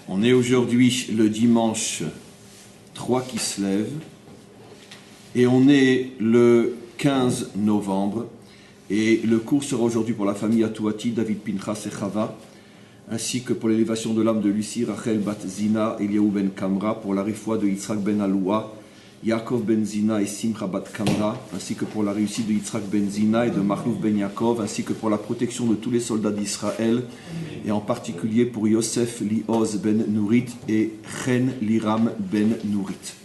On est aujourd'hui le dimanche 3 qui se lève et on est le 15 novembre et le cours sera aujourd'hui pour la famille Atouati, David Pinchas et Chava, ainsi que pour l'élévation de l'âme de Lucie, Rachel Bat Zina, Eliaou Ben Kamra, pour la réfoua de Yitzhak Ben Aloua, Yaakov Ben Zina et Simcha Bat Kamra, ainsi que pour la réussite de Yitzhak Ben Zina et de Marlouf Ben Yaakov, ainsi que pour la protection de tous les soldats d'Israël, et en particulier pour Yosef Lioz Ben Nourit et Chen Liram Ben Nourit.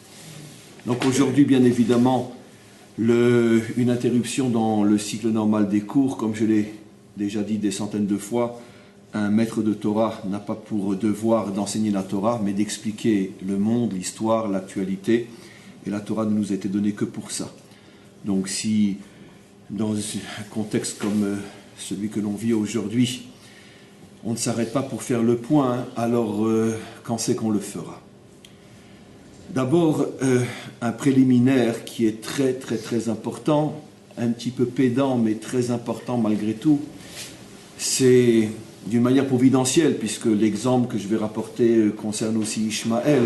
Donc aujourd'hui, bien évidemment, une interruption dans le cycle normal des cours, comme je l'ai déjà dit des centaines de fois. Un maître de Torah n'a pas pour devoir d'enseigner la Torah, mais d'expliquer le monde, l'histoire, l'actualité. Et la Torah ne nous a été donnée que pour ça. Donc si, dans un contexte comme celui que l'on vit aujourd'hui, on ne s'arrête pas pour faire le point, alors quand c'est qu'on le fera? D'abord, un préliminaire qui est très très très important, un petit peu pédant, mais très important malgré tout. C'est d'une manière providentielle, puisque l'exemple que je vais rapporter concerne aussi Ishmaël.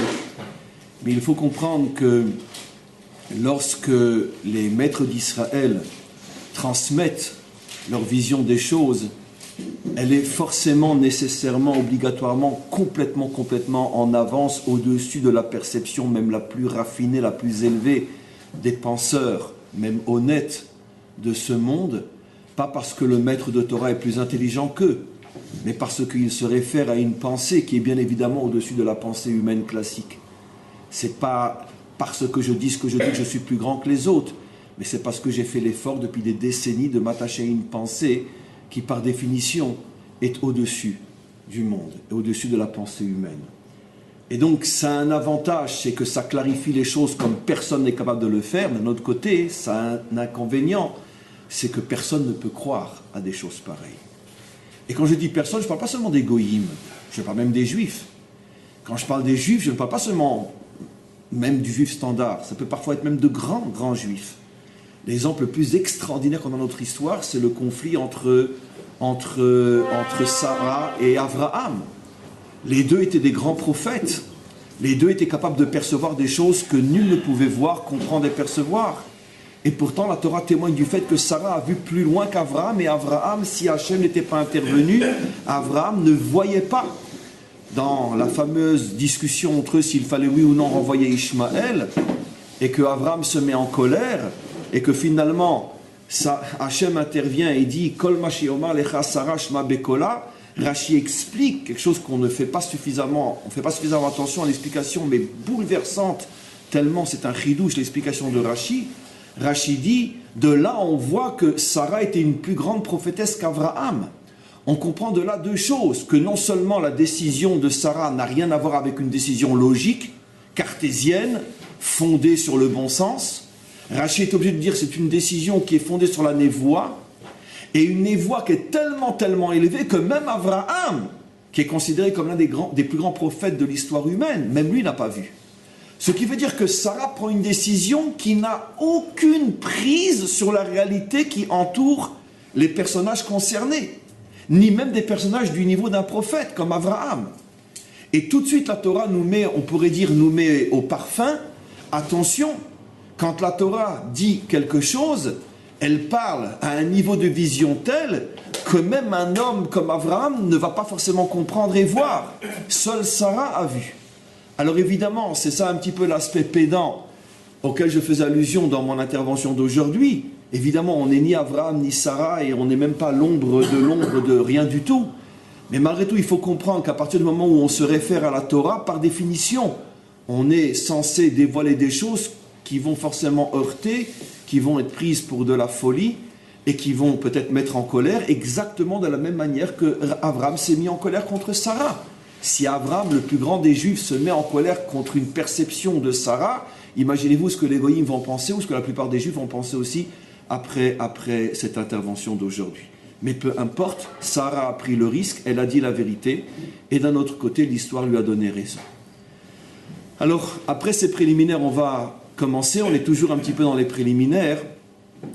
Mais il faut comprendre que lorsque les maîtres d'Israël transmettent leur vision des choses, elle est forcément, nécessairement, obligatoirement, complètement en avance, au-dessus de la perception même la plus raffinée, la plus élevée des penseurs, même honnêtes de ce monde, pas parce que le maître de Torah est plus intelligent qu'eux, mais parce qu'il se réfère à une pensée qui est bien évidemment au-dessus de la pensée humaine classique. C'est pas parce que je dis ce que je dis que je suis plus grand que les autres, mais c'est parce que j'ai fait l'effort depuis des décennies de m'attacher à une pensée qui, par définition, est au-dessus du monde, au-dessus de la pensée humaine. Et donc, ça a un avantage, c'est que ça clarifie les choses comme personne n'est capable de le faire. D'un autre côté, ça a un inconvénient, c'est que personne ne peut croire à des choses pareilles. Et quand je dis personne, je ne parle pas seulement des goïms, je parle même des juifs. Quand je parle des juifs, je ne parle pas seulement même du juif standard, ça peut parfois être même de grands juifs. L'exemple le plus extraordinaire qu'on a dans notre histoire, c'est le conflit entre Sarah et Abraham. Les deux étaient des grands prophètes. Les deux étaient capables de percevoir des choses que nul ne pouvait voir, comprendre et percevoir. Et pourtant, la Torah témoigne du fait que Sarah a vu plus loin qu'Abraham, et Abraham, si Hachem n'était pas intervenu, Abraham ne voyait pas. Dans la fameuse discussion entre eux s'il fallait oui ou non renvoyer Ishmaël, et que Abraham se met en colère, et que finalement Hachem intervient et dit Kol ma she'omar lecha Sarah shma bekola. Rashi explique quelque chose qu'on ne fait pas suffisamment, on ne fait pas suffisamment attention à l'explication, mais bouleversante, tellement c'est un chidouche l'explication de Rashi. Rashi dit, de là on voit que Sarah était une plus grande prophétesse qu'Abraham. On comprend de là deux choses, que non seulement la décision de Sarah n'a rien à voir avec une décision logique, cartésienne, fondée sur le bon sens. Rashi est obligé de dire que c'est une décision qui est fondée sur la névoie, et une névoie qui est tellement élevée que même Abraham, qui est considéré comme l'un des plus grands prophètes de l'histoire humaine, même lui n'a pas vu. Ce qui veut dire que Sarah prend une décision qui n'a aucune prise sur la réalité qui entoure les personnages concernés, ni même des personnages du niveau d'un prophète comme Abraham. Et tout de suite la Torah nous met, on pourrait dire, nous met au parfum. Attention, quand la Torah dit quelque chose, elle parle à un niveau de vision tel que même un homme comme Abraham ne va pas forcément comprendre et voir. Seule Sarah a vu. Alors évidemment, c'est ça un petit peu l'aspect pédant auquel je faisais allusion dans mon intervention d'aujourd'hui. Évidemment, on n'est ni Abraham ni Sarah et on n'est même pas l'ombre de rien du tout. Mais malgré tout, il faut comprendre qu'à partir du moment où on se réfère à la Torah, par définition, on est censé dévoiler des choses qui vont forcément heurter, qui vont être prises pour de la folie et qui vont peut-être mettre en colère exactement de la même manière que Abraham s'est mis en colère contre Sarah. Si Abraham, le plus grand des Juifs, se met en colère contre une perception de Sarah, imaginez-vous ce que les goïms vont penser ou ce que la plupart des Juifs vont penser aussi après cette intervention d'aujourd'hui. Mais peu importe, Sarah a pris le risque, elle a dit la vérité, et d'un autre côté, l'histoire lui a donné raison. Alors, après ces préliminaires, on va commencer, on est toujours un petit peu dans les préliminaires.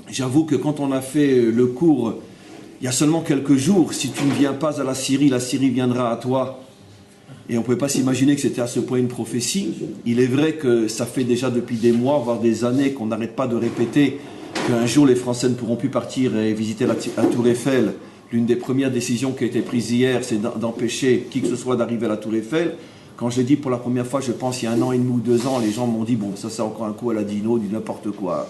J'avoue que quand on a fait le cours, il y a seulement quelques jours, si tu ne viens pas à la Syrie viendra à toi. Et on ne pouvait pas s'imaginer que c'était à ce point une prophétie. Il est vrai que ça fait déjà depuis des mois, voire des années, qu'on n'arrête pas de répéter qu'un jour les Français ne pourront plus partir et visiter la Tour Eiffel. L'une des premières décisions qui a été prise hier, c'est d'empêcher qui que ce soit d'arriver à la Tour Eiffel. Quand je l'ai dit pour la première fois, je pense il y a 1 an et demi ou 2 ans, les gens m'ont dit, bon, ça c'est encore un coup à la Dino, du n'importe quoi.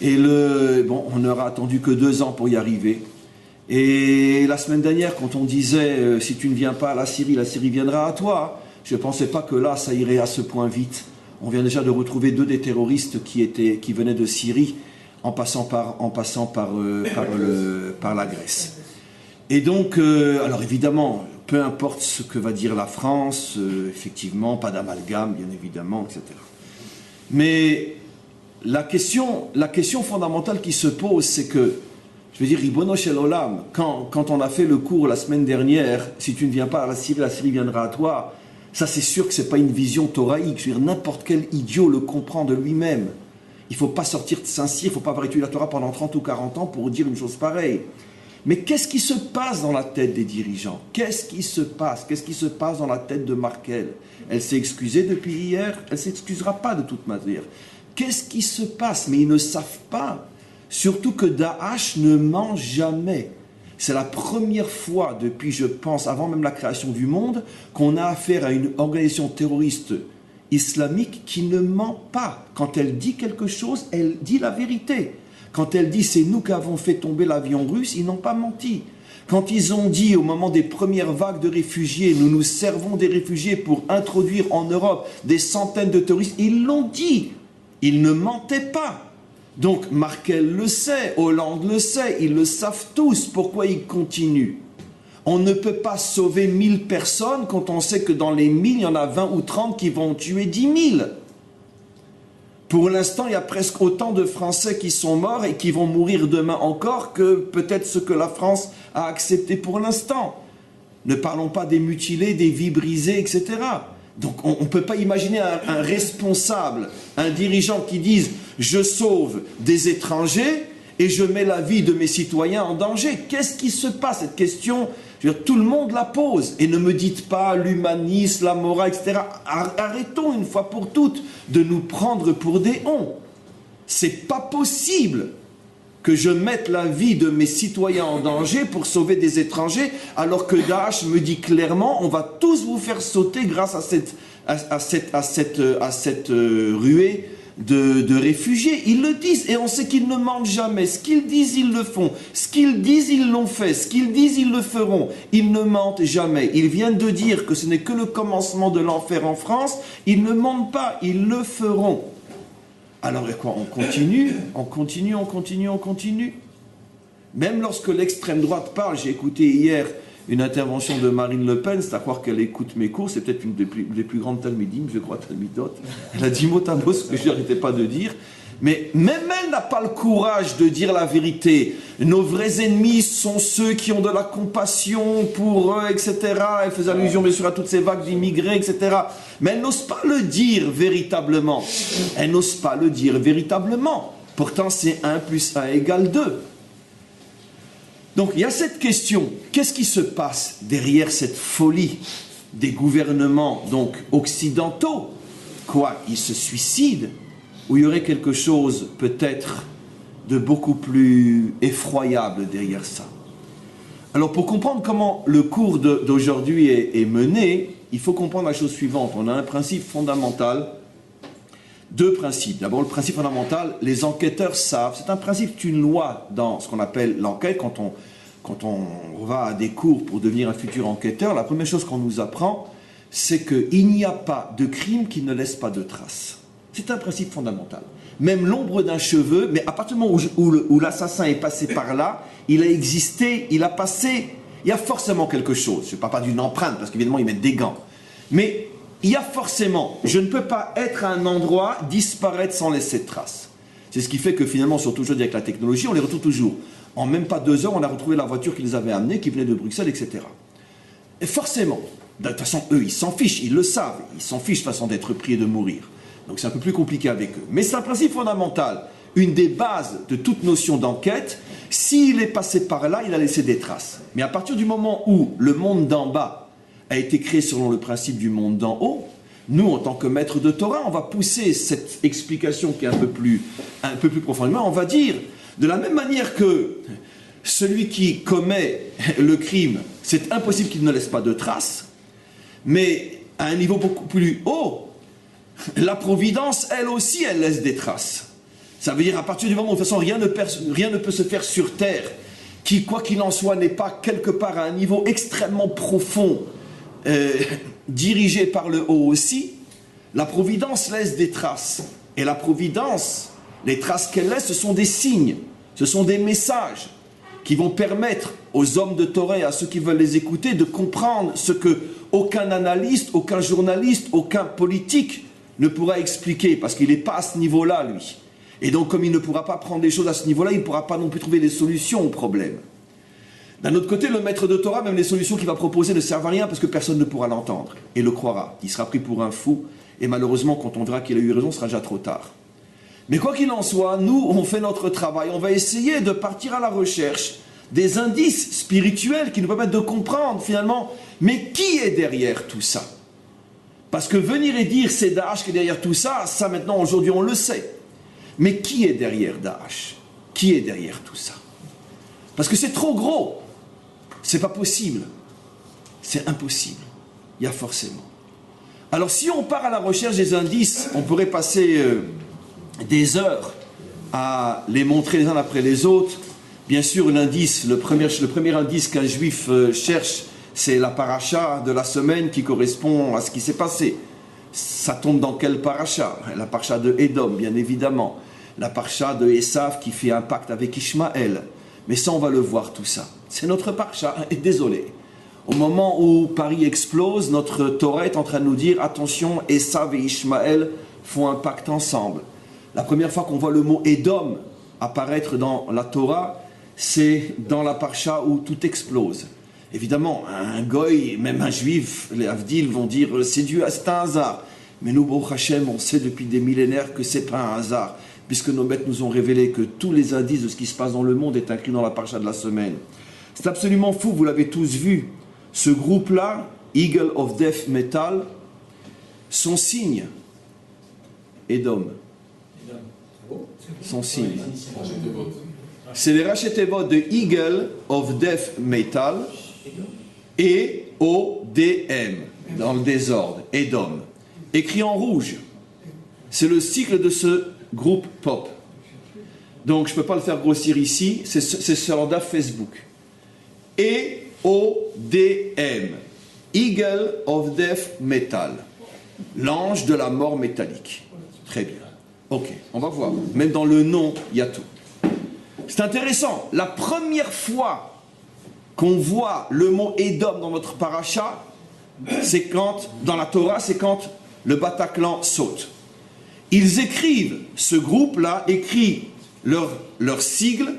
Et bon, on n'aura attendu que 2 ans pour y arriver. Et la semaine dernière, quand on disait si tu ne viens pas à la Syrie viendra à toi, je ne pensais pas que là, ça irait à ce point vite. On vient déjà de retrouver 2 des terroristes qui venaient de Syrie en passant par la Grèce. Et donc, alors évidemment, peu importe ce que va dire la France, effectivement, pas d'amalgame, bien évidemment, etc. Mais la question fondamentale qui se pose, c'est que je veux dire, Ribono Shel Olam, quand on a fait le cours la semaine dernière, si tu ne viens pas à la Syrie viendra à toi, ça c'est sûr que ce n'est pas une vision thoraïque. Je veux dire, n'importe quel idiot le comprend de lui-même. Il ne faut pas sortir de Saint-Cyr, il ne faut pas avoir étudié la Torah pendant 30 ou 40 ans pour dire une chose pareille. Mais qu'est-ce qui se passe dans la tête des dirigeants? Qu'est-ce qui se passe? Qu'est-ce qui se passe dans la tête de Merkel? Elle s'est excusée depuis hier, elle ne s'excusera pas de toute manière. Qu'est-ce qui se passe? Mais ils ne savent pas. Surtout que Daesh ne ment jamais. C'est la première fois depuis, je pense, avant même la création du monde, qu'on a affaire à une organisation terroriste islamique qui ne ment pas. Quand elle dit quelque chose, elle dit la vérité. Quand elle dit « c'est nous qui avons fait tomber l'avion russe », ils n'ont pas menti. Quand ils ont dit au moment des premières vagues de réfugiés « nous nous servons des réfugiés pour introduire en Europe des centaines de terroristes », ils l'ont dit. Ils ne mentaient pas. Donc Merkel le sait, Hollande le sait, ils le savent tous. Pourquoi ils continuent? On ne peut pas sauver 1000 personnes quand on sait que dans les 1000, il y en a 20 ou 30 qui vont tuer 10 000. Pour l'instant, il y a presque autant de Français qui sont morts et qui vont mourir demain encore que peut-être ce que la France a accepté pour l'instant. Ne parlons pas des mutilés, des vies brisées, etc. Donc on ne peut pas imaginer un responsable, un dirigeant qui dise « je sauve des étrangers et je mets la vie de mes citoyens en danger ». Qu'est-ce qui se passe? Cette question, je veux dire, tout le monde la pose. Et ne me dites pas l'humanisme, la morale, etc. Arrêtons une fois pour toutes de nous prendre pour des hons. C'est pas possible que je mette la vie de mes citoyens en danger pour sauver des étrangers, alors que Daesh me dit clairement, on va tous vous faire sauter grâce à cette ruée de réfugiés. Ils le disent, et on sait qu'ils ne mentent jamais. Ce qu'ils disent, ils le font. Ce qu'ils disent, ils l'ont fait. Ce qu'ils disent, ils le feront. Ils ne mentent jamais. Ils viennent de dire que ce n'est que le commencement de l'enfer en France. Ils ne mentent pas, ils le feront. Alors quoi, on continue, on continue, on continue, on continue. Même lorsque l'extrême droite parle, j'ai écouté hier une intervention de Marine Le Pen, c'est à croire qu'elle écoute mes cours, c'est peut-être une des plus grandes talmidim, je crois, talmidotes. Elle a dit mot à mot ce que je n'arrêtais pas de dire. Mais même elle n'a pas le courage de dire la vérité. Nos vrais ennemis sont ceux qui ont de la compassion pour eux, etc. Elle faisait allusion bien sûr à toutes ces vagues d'immigrés, etc. Mais elle n'ose pas le dire véritablement. Elle n'ose pas le dire véritablement. Pourtant, c'est 1 + 1 = 2. Donc, il y a cette question. Qu'est-ce qui se passe derrière cette folie des gouvernements donc occidentaux? Quoi? Ils se suicident? Ou il y aurait quelque chose peut-être de beaucoup plus effroyable derrière ça. Alors pour comprendre comment le cours d'aujourd'hui est mené, il faut comprendre la chose suivante. On a un principe fondamental, 2 principes. D'abord le principe fondamental, les enquêteurs savent, c'est un principe, c'est une loi dans ce qu'on appelle l'enquête. Quand on va à des cours pour devenir un futur enquêteur, la première chose qu'on nous apprend, c'est qu'il n'y a pas de crime qui ne laisse pas de traces. C'est un principe fondamental. Même l'ombre d'un cheveu, mais à partir du moment où l'assassin est passé par là, il a existé, il a passé, il y a forcément quelque chose. Je ne parle pas d'une empreinte, parce qu'évidemment, ils mettent des gants. Mais il y a forcément, je ne peux pas être à un endroit, disparaître sans laisser de traces. C'est ce qui fait que finalement, surtout aujourd'hui avec la technologie, on les retrouve toujours. En même pas 2 heures, on a retrouvé la voiture qui les avait amenés, qui venait de Bruxelles, etc. Et forcément, de toute façon, eux, ils s'en fichent, ils le savent. Ils s'en fichent de façon d'être pris et de mourir. Donc c'est un peu plus compliqué avec eux. Mais c'est un principe fondamental. Une des bases de toute notion d'enquête, s'il est passé par là, il a laissé des traces. Mais à partir du moment où le monde d'en bas a été créé selon le principe du monde d'en haut, nous, en tant que maîtres de Torah, on va pousser cette explication qui est un peu plus profondément. On va dire, de la même manière que celui qui commet le crime, c'est impossible qu'il ne laisse pas de traces, mais à un niveau beaucoup plus haut, la providence, elle aussi, elle laisse des traces. Ça veut dire, à partir du moment où, de toute façon, rien ne peut se faire sur terre, qui, quoi qu'il en soit, n'est pas quelque part à un niveau extrêmement profond, dirigé par le haut aussi, la providence laisse des traces. Et la providence, les traces qu'elle laisse, ce sont des signes, ce sont des messages qui vont permettre aux hommes de Torah et à ceux qui veulent les écouter de comprendre ce que aucun analyste, aucun journaliste, aucun politique ne pourra expliquer, parce qu'il n'est pas à ce niveau-là, lui. Et donc, comme il ne pourra pas prendre les choses à ce niveau-là, il ne pourra pas non plus trouver des solutions aux problèmes. D'un autre côté, le maître de Torah, même les solutions qu'il va proposer ne servent à rien parce que personne ne pourra l'entendre et le croira. Il sera pris pour un fou et malheureusement, quand on verra qu'il a eu raison, ce sera déjà trop tard. Mais quoi qu'il en soit, nous, on fait notre travail. On va essayer de partir à la recherche des indices spirituels qui nous permettent de comprendre finalement, mais qui est derrière tout ça? Parce que venir et dire c'est Daesh qui est derrière tout ça, ça maintenant, aujourd'hui, on le sait. Mais qui est derrière Daesh? Qui est derrière tout ça? Parce que c'est trop gros. C'est pas possible. C'est impossible. Il y a forcément. Alors si on part à la recherche des indices, on pourrait passer des heures à les montrer les uns après les autres. Bien sûr, l'indice, le premier indice qu'un juif cherche, c'est la paracha de la semaine qui correspond à ce qui s'est passé. Ça tombe dans quelle paracha? La paracha de Édom, bien évidemment. La paracha de Esav qui fait un pacte avec Ishmaël. Mais ça, on va le voir tout ça. C'est notre paracha, et désolé. Au moment où Paris explose, notre Torah est en train de nous dire, attention, Esav et Ishmaël font un pacte ensemble. La première fois qu'on voit le mot Édom apparaître dans la Torah, c'est dans la paracha où tout explose. Évidemment, un goy, même un juif, les Avdil vont dire, c'est Dieu, c'est un hasard. Mais nous, Baruch Hashem, on sait depuis des millénaires que ce n'est pas un hasard, puisque nos maîtres nous ont révélé que tous les indices de ce qui se passe dans le monde est inclus dans la paracha de la semaine. C'est absolument fou, vous l'avez tous vu. Ce groupe-là, Eagle of Death Metal, son signe, Édom. Son signe. C'est les Rachetevot de Eagle of Death Metal et O-D-M, dans le désordre, Édom. Écrit en rouge. C'est le cycle de ce groupe pop. Donc je ne peux pas le faire grossir ici, c'est sur leur DAF Facebook. E-O-D-M, Eagle of Death Metal, l'ange de la mort métallique. Très bien. Ok, on va voir. Même dans le nom, il y a tout. C'est intéressant. La première fois qu'on voit le mot Édom dans notre paracha, c'est quand, dans la Torah, c'est quand le Bataclan saute. Ils écrivent, ce groupe-là écrit leur sigle,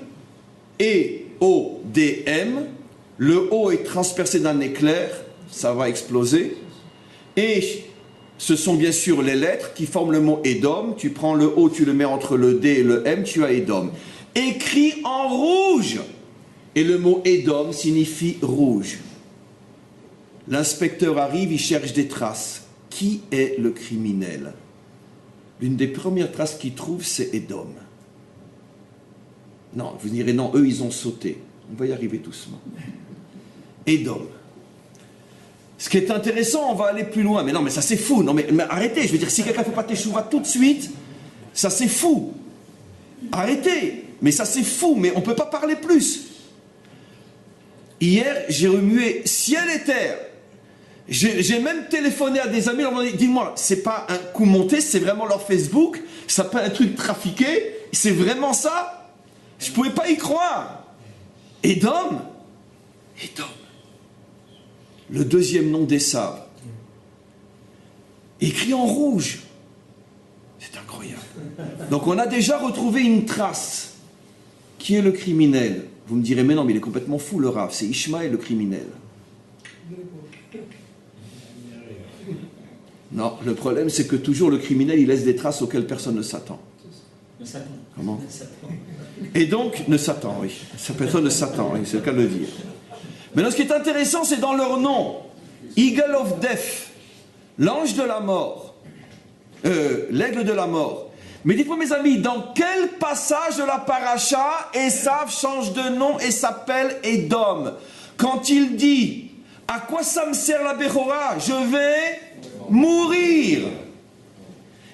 E-O-D-M, le O est transpercé d'un éclair, ça va exploser, et ce sont bien sûr les lettres qui forment le mot Édom. Tu prends le O, tu le mets entre le D et le M, tu as Édom. Écrit en rouge, et le mot Édom signifie rouge. L'inspecteur arrive, il cherche des traces. Qui est le criminel? L'une des premières traces qu'il trouve, c'est Édom. Non, vous direz non, eux ils ont sauté. On va y arriver doucement. Édom. Ce qui est intéressant, on va aller plus loin. Mais non, mais ça c'est fou. Non, mais arrêtez. Je veux dire, si quelqu'un ne fait pas teshuva tout de suite, ça c'est fou. Arrêtez. Mais ça c'est fou. Mais on ne peut pas parler plus. Hier, j'ai remué ciel et terre. J'ai même téléphoné à des amis, leur dit, dis-moi, c'est pas un coup monté, c'est vraiment leur Facebook, ça peut être un truc trafiqué, c'est vraiment ça? Je pouvais pas y croire. Édom, Édom, le deuxième nom d'Esav, écrit en rouge. C'est incroyable. Donc on a déjà retrouvé une trace. Qui est le criminel? Vous me direz, mais non, mais il est complètement fou le Rav, c'est Ishmaël le criminel. Non, le problème c'est que toujours le criminel il laisse des traces auxquelles personne ne s'attend. Ne s'attend. Comment? Et donc, ne s'attend, oui. Personne ne s'attend, oui, c'est le cas de le dire. Maintenant, ce qui est intéressant, c'est dans leur nom. Eagle of Death, l'ange de la mort, l'aigle de la mort. Mais dites-moi mes amis, dans quel passage de la paracha Esav change de nom et s'appelle Édom? Quand il dit, à quoi ça me sert la Bechora? Je vais mourir.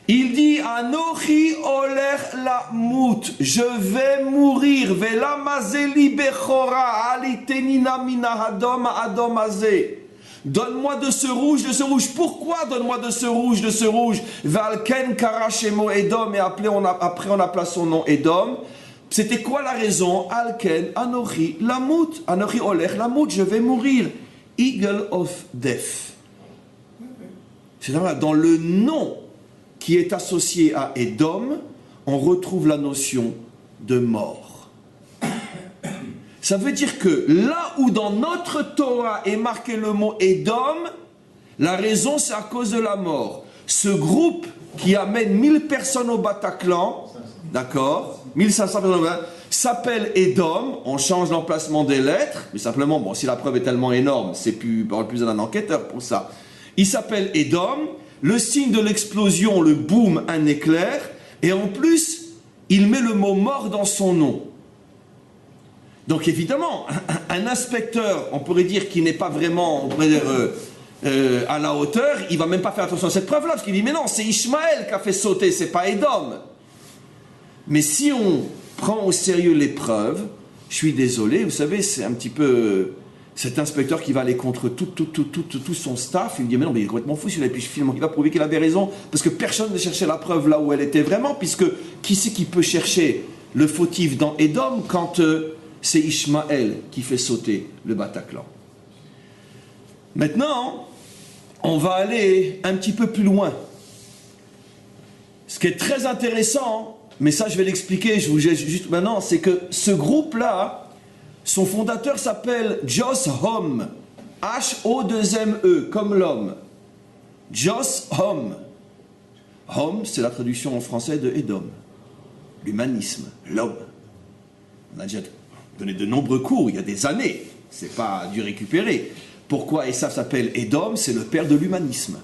Il dit, Anochi oler la mout, je vais mourir. Vela mazeli Bechora, alitenina mina hadom adom azé. Donne-moi de ce rouge, de ce rouge. Pourquoi donne-moi de ce rouge, de ce rouge? Valken karashemo Edom, et après on appela son nom Edom. C'était quoi la raison? Alken anochi lamut, anochi olech lamut, je vais mourir. Eagle of Death. C'est dans le nom qui est associé à Edom, on retrouve la notion de mort. Ça veut dire que là où dans notre Torah est marqué le mot Édom, la raison c'est à cause de la mort. Ce groupe qui amène 1000 personnes au Bataclan, d'accord, 1500 personnes, s'appelle Édom, on change l'emplacement des lettres, mais simplement, bon, si la preuve est tellement énorme, c'est plus d'un enquêteur pour ça. Il s'appelle Édom, le signe de l'explosion, le boom, un éclair, et en plus, il met le mot mort dans son nom. Donc évidemment, un inspecteur, on pourrait dire qu'il n'est pas vraiment, on pourrait dire, à la hauteur, il ne va même pas faire attention à cette preuve-là, parce qu'il dit, mais non, c'est Ishmaël qui a fait sauter, c'est pas Édom. Mais si on prend au sérieux les preuves, je suis désolé, vous savez, c'est un petit peu cet inspecteur qui va aller contre tout son staff, il me dit, mais non, mais il est complètement fou celui-là, et puis finalement, il va prouver qu'il avait raison, parce que personne ne cherchait la preuve là où elle était vraiment, puisque qui c'est qui peut chercher le fautif dans Édom quand... c'est Ishmaël qui fait sauter le Bataclan. Maintenant, on va aller un petit peu plus loin. Ce qui est très intéressant, mais ça je vais l'expliquer, je vous juste maintenant, c'est que ce groupe-là, son fondateur s'appelle Joss Homme, H-O-2-M-E, comme l'homme. Joss Homme. Homme, c'est la traduction en français de Édom. L'humanisme, l'homme. On a déjà donné de nombreux cours, il y a des années, c'est pas dû récupérer. Pourquoi Esav s'appelle Édom? C'est le père de l'humanisme.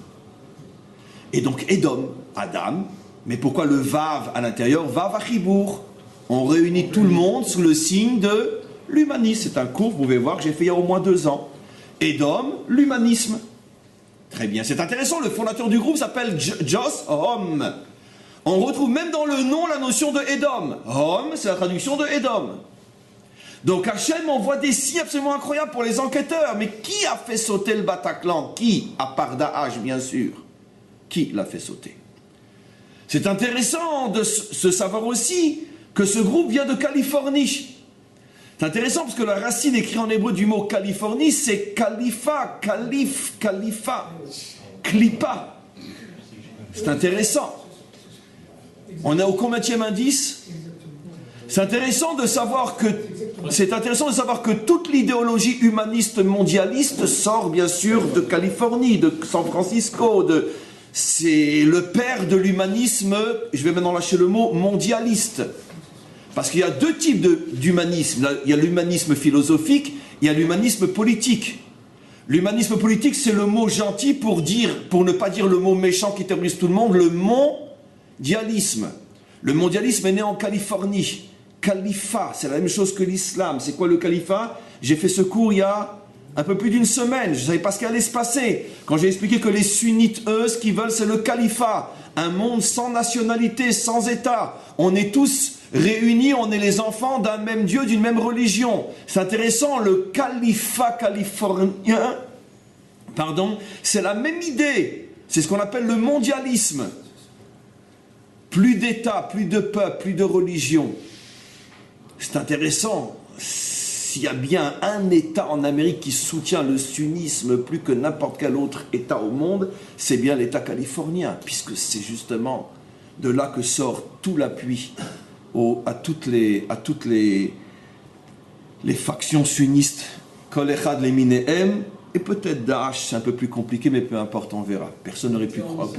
Et donc Édom, Adam, mais pourquoi le Vav à l'intérieur? Vav Achibour. On réunit tout le monde sous le signe de l'humanisme. C'est un cours, vous pouvez voir, que j'ai fait il y a au moins 2 ans. Édom, l'humanisme. Très bien, c'est intéressant, le fondateur du groupe s'appelle Joss Homme. On retrouve même dans le nom la notion de Édom. Homme, c'est la traduction de Édom. Donc Hachem envoie des signes absolument incroyables pour les enquêteurs. Mais qui a fait sauter le Bataclan? Qui? À part Daesh, bien sûr. Qui l'a fait sauter? C'est intéressant de se savoir aussi que ce groupe vient de Californie. C'est intéressant parce que la racine écrite en hébreu du mot Californie, c'est Khalifa, Khalifa, Klippa. C'est intéressant. On est au combienième indice? C'est intéressant de savoir que toute l'idéologie humaniste mondialiste sort bien sûr de Californie, de San Francisco. C'est le père de l'humanisme, je vais maintenant lâcher le mot, mondialiste. Parce qu'il y a 2 types d'humanisme. Il y a l'humanisme philosophique, il y a l'humanisme politique. L'humanisme politique, c'est le mot gentil pour ne pas dire le mot méchant qui terrorise tout le monde, le mondialisme. Le mondialisme est né en Californie. Califat, c'est la même chose que l'islam. C'est quoi le califat? J'ai fait ce cours il y a un peu plus d'une semaine. Je ne savais pas ce qui allait se passer. Quand j'ai expliqué que les sunnites, eux, ce qu'ils veulent, c'est le califat. Un monde sans nationalité, sans État. On est tous réunis, on est les enfants d'un même Dieu, d'une même religion. C'est intéressant, le califat californien, c'est la même idée. C'est ce qu'on appelle le mondialisme. Plus d'État, plus de peuple, plus de religion. C'est intéressant. S'il y a bien un État en Amérique qui soutient le sunnisme plus que n'importe quel autre État au monde, c'est bien l'État californien, puisque c'est justement de là que sort tout l'appui à toutes les factions sunnistes. Kol echad leminehem, et peut-être Daesh, c'est un peu plus compliqué, mais peu importe, on verra. Personne n'aurait pu croire.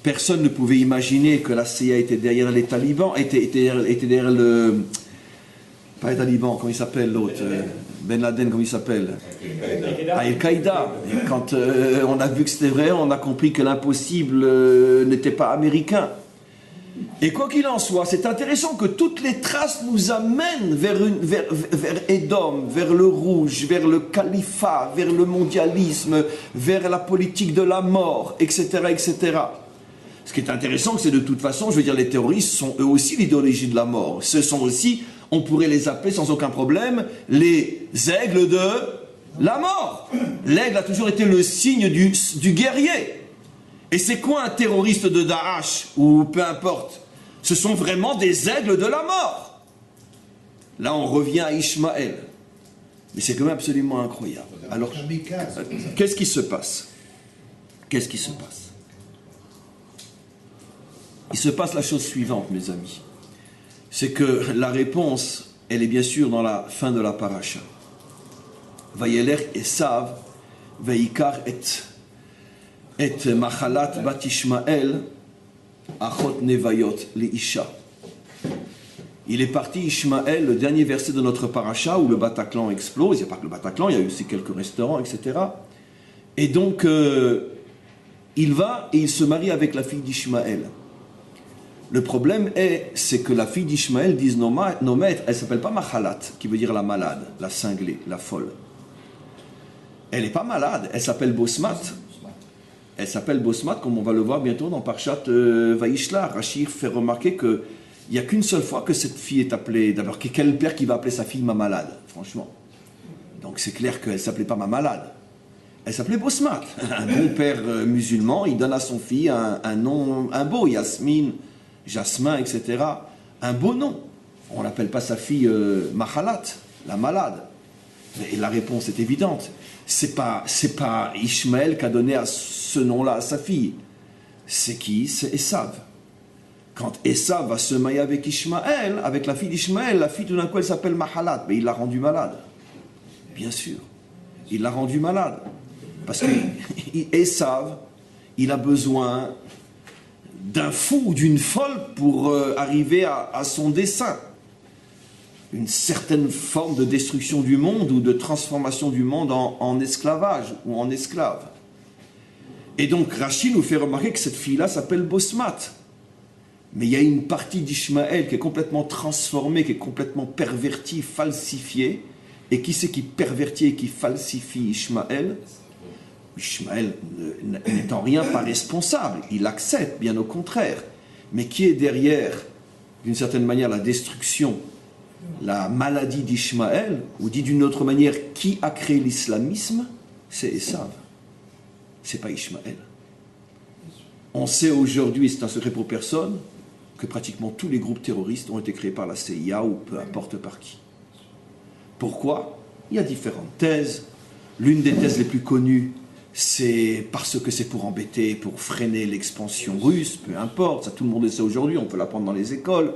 Personne ne pouvait imaginer que la CIA était derrière les talibans, était derrière le... Pas les talibans, comment il s'appelle l'autre Ben Laden, comment il s'appelle? Al-Qaïda. Et quand on a vu que c'était vrai, on a compris que l'impossible n'était pas américain. Et quoi qu'il en soit, c'est intéressant que toutes les traces nous amènent vers Édom, vers le rouge, vers le califat, vers le mondialisme, vers la politique de la mort, etc., etc. Ce qui est intéressant, c'est de toute façon, je veux dire, les terroristes sont eux aussi l'idéologie de la mort. Ce sont aussi, on pourrait les appeler sans aucun problème, les aigles de la mort. L'aigle a toujours été le signe du guerrier. Et c'est quoi un terroriste de Daesh, ou peu importe? Ce sont vraiment des aigles de la mort. Là, on revient à Ishmaël. Mais c'est quand même absolument incroyable. Alors, qu'est-ce qui se passe? Qu'est-ce qui se passe? Il se passe la chose suivante, mes amis. C'est que la réponse, elle est bien sûr dans la fin de la paracha. Vayeler Esav, Veikar et Machalat bat Ishmael, Achot Nevayot Leisha. Il est parti Ishmael, le dernier verset de notre paracha, où le Bataclan explose. Il n'y a pas que le Bataclan, il y a aussi quelques restaurants, etc. Et donc, il va et il se marie avec la fille d'Ishmaël. Le problème c'est que la fille d'Ishmaël, disent nos maîtres, elle ne s'appelle pas Machalat, qui veut dire la malade, la cinglée, la folle. Elle n'est pas malade, elle s'appelle Bosmat. Elle s'appelle Bosmat, comme on va le voir bientôt dans Parshat Vaishla. Rachir fait remarquer qu'il n'y a qu'une seule fois que cette fille est appelée. D'abord, quel père qui va appeler sa fille ma malade, franchement? Donc c'est clair qu'elle ne s'appelait pas ma malade. Elle s'appelait Bosmat. Un bon père musulman, il donne à son fille un nom, un beau, Yasmine, Jasmin, etc. Un beau nom. On n'appelle pas sa fille Mahalat, la malade. Et la réponse est évidente. C'est pas Ishmaël qui a donné ce nom-là à sa fille. C'est qui? C'est Esav. Quand Esav va se marier avec Ishmaël, avec la fille d'Ishmaël, la fille tout d'un coup elle s'appelle Mahalat, mais il l'a rendue malade. Bien sûr. Il l'a rendue malade. Parce que Esav, il a besoin d'un fou ou d'une folle pour arriver à son dessein. Une certaine forme de destruction du monde ou de transformation du monde en esclavage ou en esclave. Et donc Rachid nous fait remarquer que cette fille-là s'appelle Bosmat. Mais il y a une partie d'Ishmaël qui est complètement transformée, qui est complètement pervertie, falsifiée. Et qui c'est qui pervertit et qui falsifie Ishmaël? Ishmaël n'est en rien pas responsable, il accepte, bien au contraire. Mais qui est derrière, d'une certaine manière, la destruction, la maladie d'Ishmaël, ou dit d'une autre manière, qui a créé l'islamisme? C'est Esav. C'est pas Ishmaël. On sait aujourd'hui, et c'est un secret pour personne, que pratiquement tous les groupes terroristes ont été créés par la CIA ou peu importe par qui. Pourquoi? Il y a différentes thèses. L'une des thèses les plus connues, c'est parce que c'est pour embêter, pour freiner l'expansion russe, peu importe, ça tout le monde le sait aujourd'hui, on peut l'apprendre dans les écoles.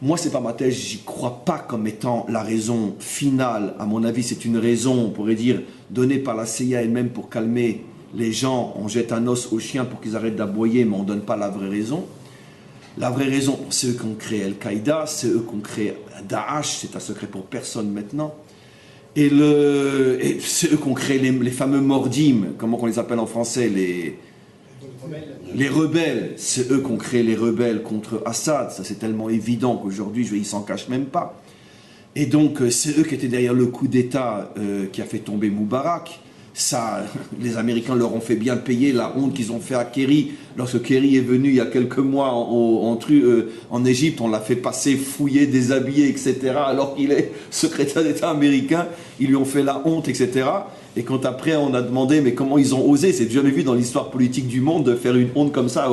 Moi, c'est pas ma thèse, j'y crois pas comme étant la raison finale. À mon avis, c'est une raison, on pourrait dire, donnée par la CIA elle-même pour calmer les gens. On jette un os aux chiens pour qu'ils arrêtent d'aboyer, mais on donne pas la vraie raison. La vraie raison, c'est eux qui ont créé Al-Qaïda, c'est eux qui ont créé Daesh, c'est un secret pour personne maintenant. Et c'est eux qui ont créé les fameux mordim, comment on les appelle en français, les rebelles. C'est eux qui ont créé les rebelles contre Assad. Ça, c'est tellement évident qu'aujourd'hui, ils s'en cachent même pas. Et donc, c'est eux qui étaient derrière le coup d'État qui a fait tomber Moubarak. Ça, les Américains leur ont fait bien payer la honte qu'ils ont fait à Kerry. Lorsque Kerry est venu il y a quelques mois en Égypte, on l'a fait passer, fouiller, déshabiller, etc. Alors qu'il est secrétaire d'État américain, ils lui ont fait la honte, etc. Et quand après on a demandé, mais comment ils ont osé, c'est jamais vu dans l'histoire politique du monde de faire une honte comme ça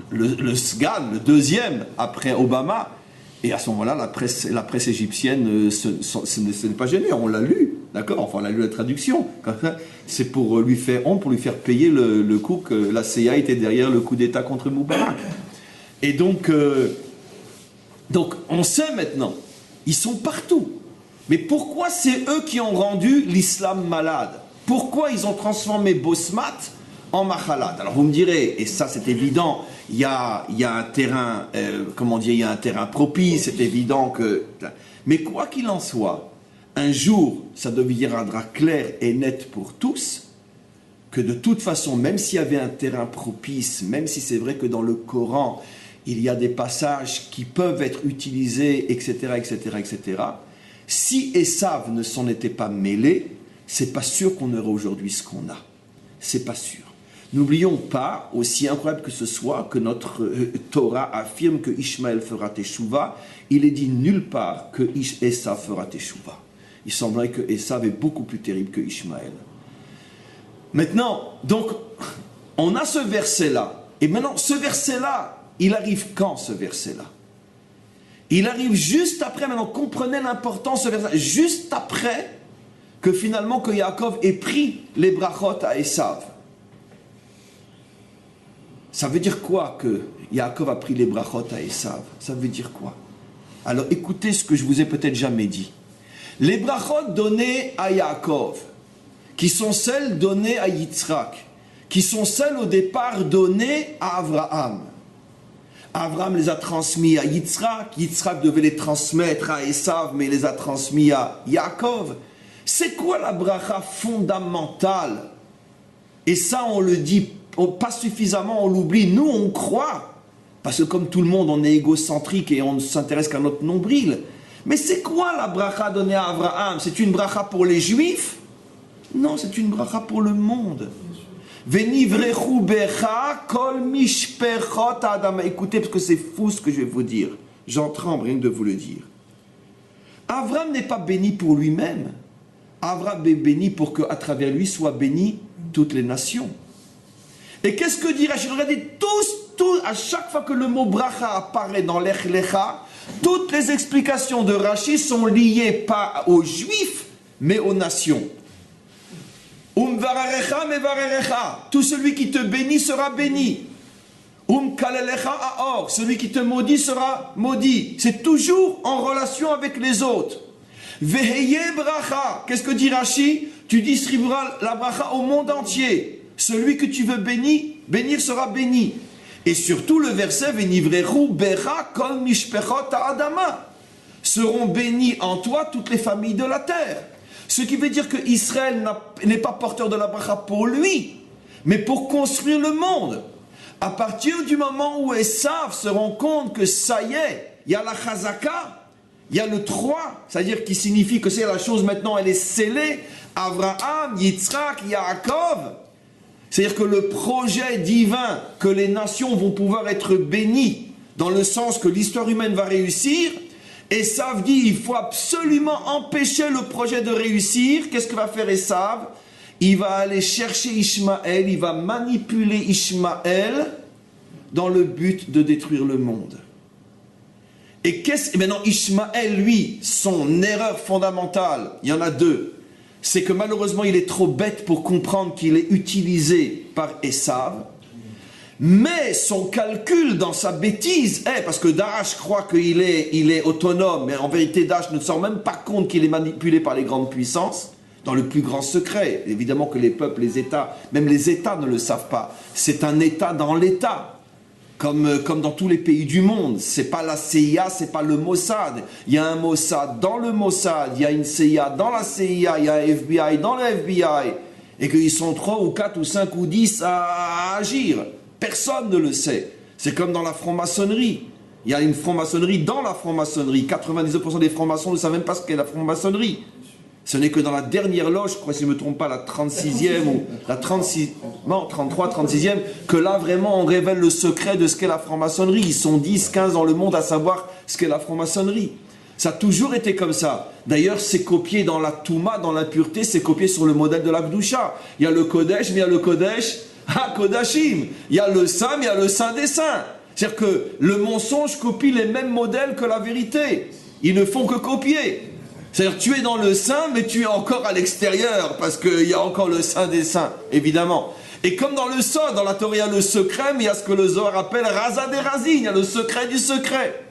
le SGAN, le deuxième après Obama. Et à ce moment-là, la presse égyptienne, ce n'est pas gêné, on l'a lu. D'accord? Enfin, on a lu la traduction. C'est pour lui faire honte, pour lui faire payer le coup que la CIA était derrière le coup d'État contre Moubarak. Et donc, on sait maintenant, ils sont partout. Mais pourquoi c'est eux qui ont rendu l'islam malade? Pourquoi ils ont transformé Bosmat en Mahalat? Alors vous me direz, et ça c'est évident, il y a un terrain, il y a un terrain propice, c'est évident que... Mais quoi qu'il en soit, un jour, ça deviendra clair et net pour tous, que de toute façon, même s'il y avait un terrain propice, même si c'est vrai que dans le Coran, il y a des passages qui peuvent être utilisés, etc., etc., etc., si Esav ne s'en était pas mêlé, c'est pas sûr qu'on aurait aujourd'hui ce qu'on a. C'est pas sûr. N'oublions pas, aussi incroyable que ce soit, que notre Torah affirme que Ishmaël fera teshuva. Il est dit nulle part que Esav fera teshuva. Il semblerait que Esav est beaucoup plus terrible que Ishmaël. Maintenant, donc, on a ce verset-là. Et maintenant, ce verset-là, il arrive quand, ce verset-là? Il arrive juste après, maintenant, comprenez l'importance de ce verset, juste après que finalement, que Yaakov ait pris les brachot à Esav. Ça veut dire quoi que Yaakov a pris les brachot à Esav? Ça veut dire quoi? Alors, écoutez ce que je vous ai peut-être jamais dit. Les brachot données à Yaakov, qui sont celles données à Yitzhak, qui sont celles au départ données à Abraham. Abraham les a transmis à Yitzhak, Yitzhak devait les transmettre à Esav, mais il les a transmis à Yaakov. C'est quoi la bracha fondamentale? Et ça, on le dit pas suffisamment, on l'oublie. Nous, on croit, parce que comme tout le monde, on est égocentrique et on ne s'intéresse qu'à notre nombril. Mais c'est quoi la bracha donnée à Abraham? C'est une bracha pour les Juifs? Non, c'est une bracha pour le monde. Venivrechu becha kol mishpechot adam. Écoutez, parce que c'est fou ce que je vais vous dire. J'en tremble rien que de vous le dire. Abraham n'est pas béni pour lui-même. Abraham est béni pour qu'à travers lui soient bénies toutes les nations. Et qu'est-ce que dit Rachid? Regardez, tous, à chaque fois que le mot bracha apparaît dans l'Ech Lecha, toutes les explications de Rachid sont liées pas aux Juifs, mais aux nations. Tout celui qui te bénit sera béni. Celui qui te maudit sera maudit. C'est toujours en relation avec les autres. Qu'est-ce que dit Rashi? Tu distribueras la bracha au monde entier. Celui que tu veux bénir sera béni. Et surtout le verset Venivrechu becha kol mishpechot ha'adama. Seront bénis en toi toutes les familles de la terre. Ce qui veut dire que Israël n'est pas porteur de la bracha pour lui, mais pour construire le monde. À partir du moment où Esav se rend compte que ça y est, il y a la chazaka, il y a le 3, c'est-à-dire qui signifie que c'est la chose maintenant, elle est scellée, Abraham, Yitzhak, Yaakov, c'est-à-dire que le projet divin, que les nations vont pouvoir être bénies, dans le sens que l'histoire humaine va réussir, Esav dit, il faut absolument empêcher le projet de réussir. Qu'est-ce que va faire Esav? Il va aller chercher Ishmaël, il va manipuler Ishmaël dans le but de détruire le monde. Et maintenant Ishmaël, lui, son erreur fondamentale, il y en a deux. C'est que malheureusement, il est trop bête pour comprendre qu'il est utilisé par Esav. Mais son calcul dans sa bêtise est, parce que Daesh croit qu'il est autonome, mais en vérité Daesh ne se rend même pas compte qu'il est manipulé par les grandes puissances, dans le plus grand secret. Évidemment que les peuples, les États, même les États ne le savent pas. C'est un État dans l'État, comme dans tous les pays du monde. C'est pas la CIA, c'est pas le Mossad. Il y a un Mossad dans le Mossad, il y a une CIA dans la CIA, il y a un FBI dans le FBI, et qu'ils sont 3 ou 4 ou 5 ou 10 à agir. Personne ne le sait. C'est comme dans la franc-maçonnerie. Il y a une franc-maçonnerie dans la franc-maçonnerie. 99% des francs-maçons ne savent même pas ce qu'est la franc-maçonnerie. Ce n'est que dans la dernière loge, je crois si je ne me trompe pas, la 36e ou la 36, non, 33, 36e, que là vraiment on révèle le secret de ce qu'est la franc-maçonnerie. Ils sont 10, 15 dans le monde à savoir ce qu'est la franc-maçonnerie. Ça a toujours été comme ça. D'ailleurs, c'est copié dans la Touma, dans l'impureté, c'est copié sur le modèle de la Gdoucha. Il y a le Kodesh, mais il y a le Kodesh HaKodashim. Il y a le Saint, mais il y a le Saint des Saints. C'est-à-dire que le mensonge copie les mêmes modèles que la vérité. Ils ne font que copier. C'est-à-dire tu es dans le Saint, mais tu es encore à l'extérieur, parce qu'il y a encore le Saint des Saints, évidemment. Et comme dans le Sod, dans la Torah, il y a le secret, mais il y a ce que le Zohar appelle Raza des Razin, il y a le secret du secret.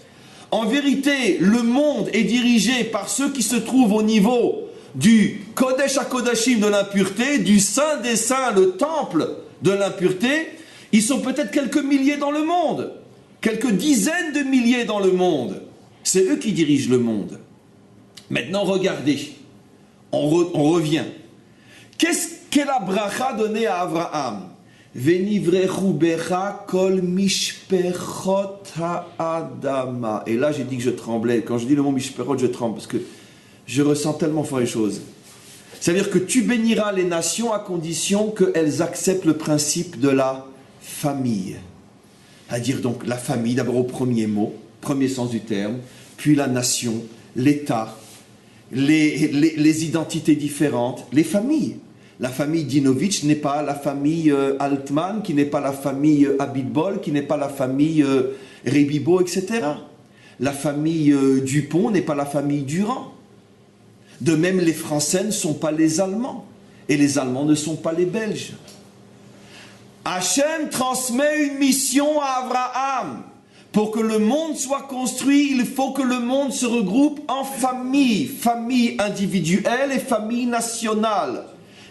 En vérité, le monde est dirigé par ceux qui se trouvent au niveau du Kodesh HaKodashim de l'impureté, du Saint des Saints, le temple de l'impureté. Ils sont peut-être quelques milliers dans le monde, quelques dizaines de milliers dans le monde. C'est eux qui dirigent le monde. Maintenant, regardez. on revient. Quelle bracha donnée à Abraham? Venivrechu becha kol mishpechot ha'adama. Et là, j'ai dit que je tremblais. Quand je dis le mot mishpechot, je tremble parce que je ressens tellement fort les choses. C'est-à-dire que tu béniras les nations à condition qu'elles acceptent le principe de la famille. C'est-à-dire donc la famille, d'abord au premier mot, premier sens du terme, puis la nation, l'État, les identités différentes, les familles. La famille Dinovitch n'est pas la famille Altman, qui n'est pas la famille Abitbol, qui n'est pas la famille Rebibo, etc. La famille Dupont n'est pas la famille Durand. De même, les Français ne sont pas les Allemands. Et les Allemands ne sont pas les Belges. Hachem transmet une mission à Abraham. Pour que le monde soit construit, il faut que le monde se regroupe en familles. Famille individuelle et famille nationale.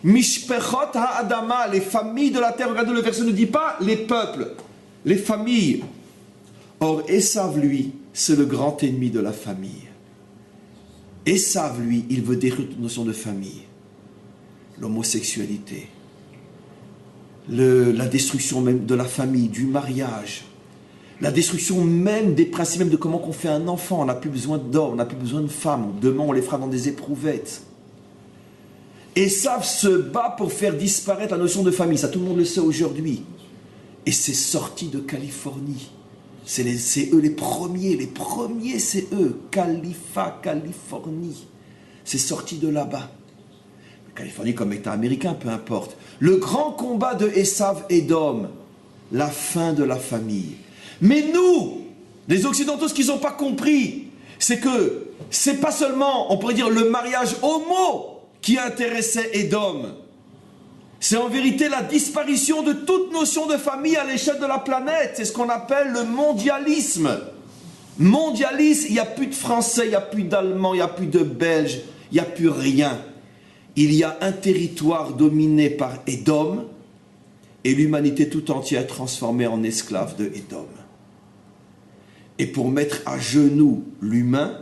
Mishpechot ha'adama, les familles de la terre. Regardez, le verset ne dit pas les peuples, les familles. Or, Esav, lui, c'est le grand ennemi de la famille. Esav, lui, il veut détruire toute notion de famille. L'homosexualité, la destruction même de la famille, du mariage, la destruction même des principes même de comment on fait un enfant. On n'a plus besoin d'hommes, on n'a plus besoin de femmes. Demain, on les fera dans des éprouvettes. Esav se bat pour faire disparaître la notion de famille. Ça, tout le monde le sait aujourd'hui. Et c'est sorti de Californie. C'est eux les premiers, c'est eux. Californie. C'est sorti de là-bas. Californie comme État américain, peu importe. Le grand combat de Esav Edom, la fin de la famille. Mais nous, les Occidentaux, ce qu'ils n'ont pas compris, c'est que c'est pas seulement, on pourrait dire, le mariage homo qui intéressait Edom. C'est en vérité la disparition de toute notion de famille à l'échelle de la planète. C'est ce qu'on appelle le mondialisme. Mondialisme, il n'y a plus de Français, il n'y a plus d'Allemands, il n'y a plus de Belges, il n'y a plus rien. Il y a un territoire dominé par Edom et l'humanité tout entière transformée en esclave de Edom. Et pour mettre à genoux l'humain,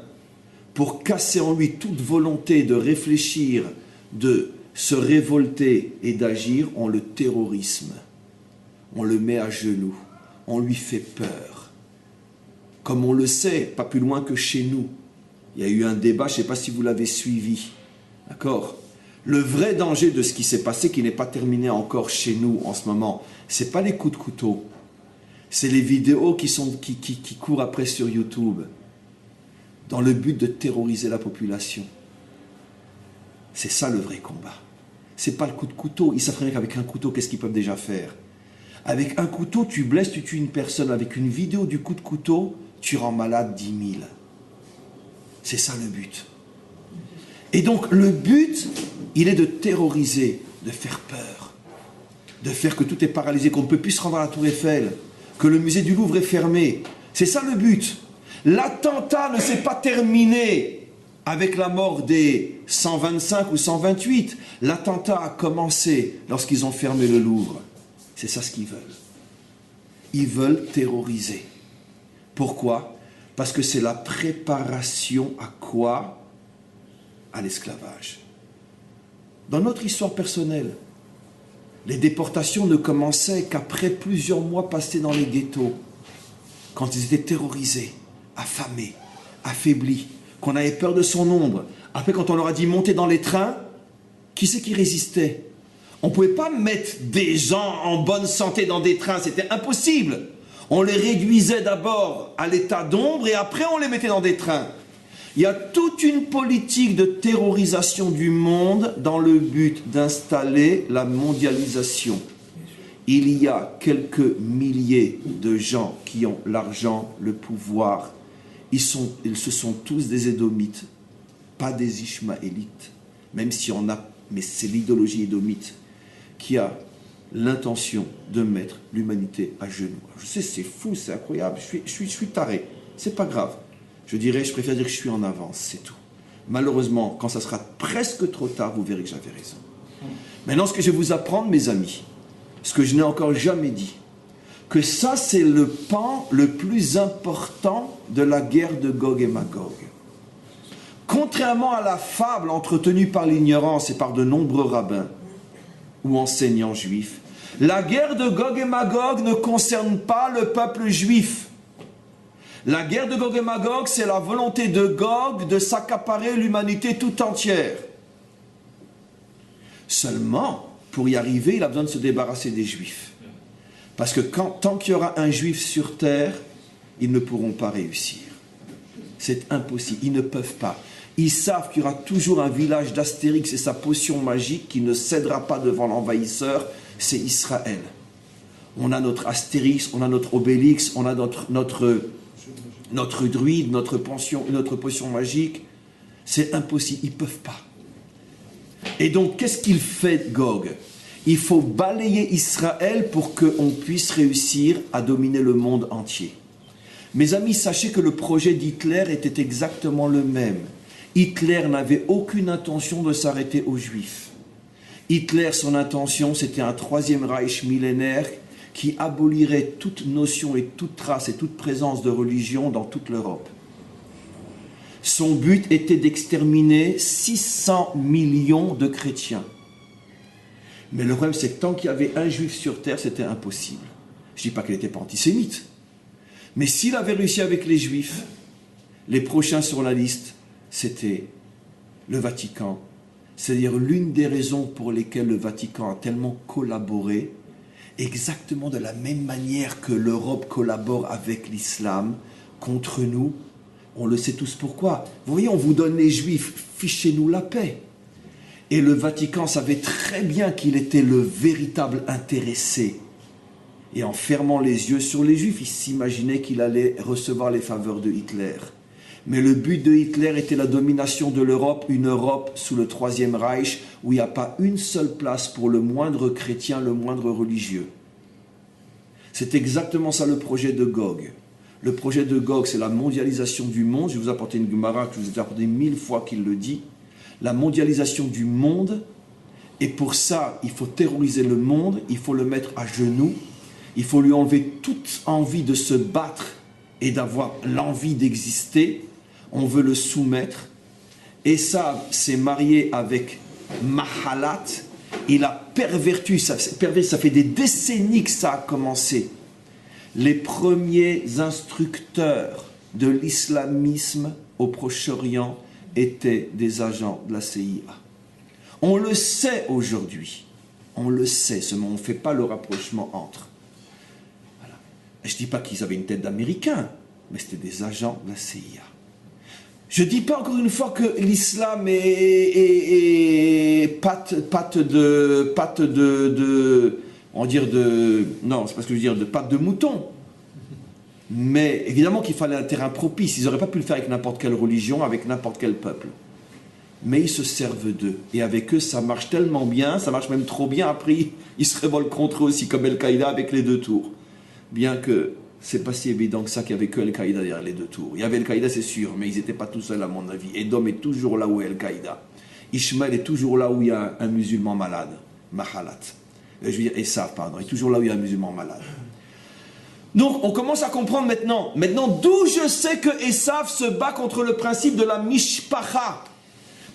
pour casser en lui toute volonté de réfléchir, de se révolter et d'agir, on le terrorisme. On le met à genoux. On lui fait peur. Comme on le sait, pas plus loin que chez nous. Il y a eu un débat, je ne sais pas si vous l'avez suivi. D'accord ? Le vrai danger de ce qui s'est passé, qui n'est pas terminé encore chez nous en ce moment, ce n'est pas les coups de couteau. C'est les vidéos qui courent après sur YouTube, dans le but de terroriser la population. C'est ça le vrai combat. Ce n'est pas le coup de couteau. Ils savent très bien qu'avec un couteau, qu'est-ce qu'ils peuvent déjà faire? Avec un couteau, tu blesses, tu tues une personne. Avec une vidéo du coup de couteau, tu rends malade 10 000. C'est ça le but. Et donc le but, il est de terroriser, de faire peur, de faire que tout est paralysé, qu'on ne peut plus se rendre à la Tour Eiffel, que le musée du Louvre est fermé. C'est ça le but. L'attentat ne s'est pas terminé avec la mort des 125 ou 128. L'attentat a commencé lorsqu'ils ont fermé le Louvre. C'est ça ce qu'ils veulent. Ils veulent terroriser. Pourquoi? Parce que c'est la préparation à quoi? À l'esclavage. Dans notre histoire personnelle, les déportations ne commençaient qu'après plusieurs mois passés dans les ghettos, quand ils étaient terrorisés, affamés, affaiblis, qu'on avait peur de son ombre. Après, quand on leur a dit monter dans les trains, qui c'est qui résistait? On ne pouvait pas mettre des gens en bonne santé dans des trains, c'était impossible. On les réduisait d'abord à l'état d'ombre et après on les mettait dans des trains. Il y a toute une politique de terrorisation du monde dans le but d'installer la mondialisation. Il y a quelques milliers de gens qui ont l'argent, le pouvoir. Ils ce sont tous des Édomites, pas des Ishmaélites. Même si on a, mais c'est l'idéologie édomite qui a l'intention de mettre l'humanité à genoux. Je sais, c'est fou, c'est incroyable, je suis taré, c'est pas grave. Je préfère dire que je suis en avance, c'est tout. Malheureusement, quand ça sera presque trop tard, vous verrez que j'avais raison. Maintenant, ce que je vais vous apprendre, mes amis, ce que je n'ai encore jamais dit, que ça, c'est le pan le plus important de la guerre de Gog et Magog. Contrairement à la fable entretenue par l'ignorance et par de nombreux rabbins ou enseignants juifs, la guerre de Gog et Magog ne concerne pas le peuple juif. La guerre de Gog et Magog, c'est la volonté de Gog de s'accaparer l'humanité tout entière. Seulement, pour y arriver, il a besoin de se débarrasser des juifs. Parce que tant qu'il y aura un juif sur terre, ils ne pourront pas réussir. C'est impossible, ils ne peuvent pas. Ils savent qu'il y aura toujours un village d'Astérix et sa potion magique qui ne cédera pas devant l'envahisseur, c'est Israël. On a notre Astérix, on a notre Obélix, on a notre druide, notre potion magique. C'est impossible, ils ne peuvent pas. Et donc, qu'est-ce qu'il fait, Gog? Il faut balayer Israël pour qu'on puisse réussir à dominer le monde entier. Mes amis, sachez que le projet d'Hitler était exactement le même. Hitler n'avait aucune intention de s'arrêter aux Juifs. Hitler, son intention, c'était un troisième Reich millénaire qui abolirait toute notion et toute trace et toute présence de religion dans toute l'Europe. Son but était d'exterminer 600 millions de chrétiens. Mais le problème, c'est que tant qu'il y avait un juif sur terre, c'était impossible. Je ne dis pas qu'il n'était pas antisémite. Mais s'il avait réussi avec les juifs, les prochains sur la liste, c'était le Vatican. C'est-à-dire l'une des raisons pour lesquelles le Vatican a tellement collaboré, exactement de la même manière que l'Europe collabore avec l'islam contre nous. On le sait tous pourquoi. Vous voyez, on vous donne les juifs, fichez-nous la paix. Et le Vatican savait très bien qu'il était le véritable intéressé. Et en fermant les yeux sur les juifs, il s'imaginait qu'il allait recevoir les faveurs de Hitler. Mais le but de Hitler était la domination de l'Europe, une Europe sous le Troisième Reich, où il n'y a pas une seule place pour le moindre chrétien, le moindre religieux. C'est exactement ça le projet de Gog. Le projet de Gog, c'est la mondialisation du monde. Je vais vous apporter une Gemara que je vous ai apporté 1000 fois qu'il le dit. La mondialisation du monde. Et pour ça, il faut terroriser le monde, il faut le mettre à genoux, il faut lui enlever toute envie de se battre et d'avoir l'envie d'exister. On veut le soumettre. Esav s'est marié avec Mahalat. Il a perverti, ça fait des décennies que ça a commencé. Les premiers instructeurs de l'islamisme au Proche-Orient étaient des agents de la CIA. On le sait aujourd'hui. On le sait, seulement on ne fait pas le rapprochement entre. Voilà. Je ne dis pas qu'ils avaient une tête d'Américains, mais c'était des agents de la CIA. Je ne dis pas encore une fois que l'islam est patte de mouton. Mais évidemment qu'il fallait un terrain propice. Ils n'auraient pas pu le faire avec n'importe quelle religion, avec n'importe quel peuple. Mais ils se servent d'eux. Et avec eux, ça marche tellement bien, ça marche même trop bien. Après, ils se révoltent contre eux aussi, comme Al-Qaïda avec les deux tours. Bien que c'est pas si évident que ça qu'il y avait que Al-Qaïda derrière les deux tours. Il y avait Al-Qaïda, c'est sûr, mais ils n'étaient pas tout seuls à mon avis. Edom est toujours là où est Al-Qaïda. Ishmael est toujours là où il y a un musulman malade. Mahalat. Je veux dire, Esav, pardon. Il est toujours là où il y a un musulman malade. Donc, on commence à comprendre maintenant. Maintenant, d'où je sais que Esav se bat contre le principe de la mishpacha.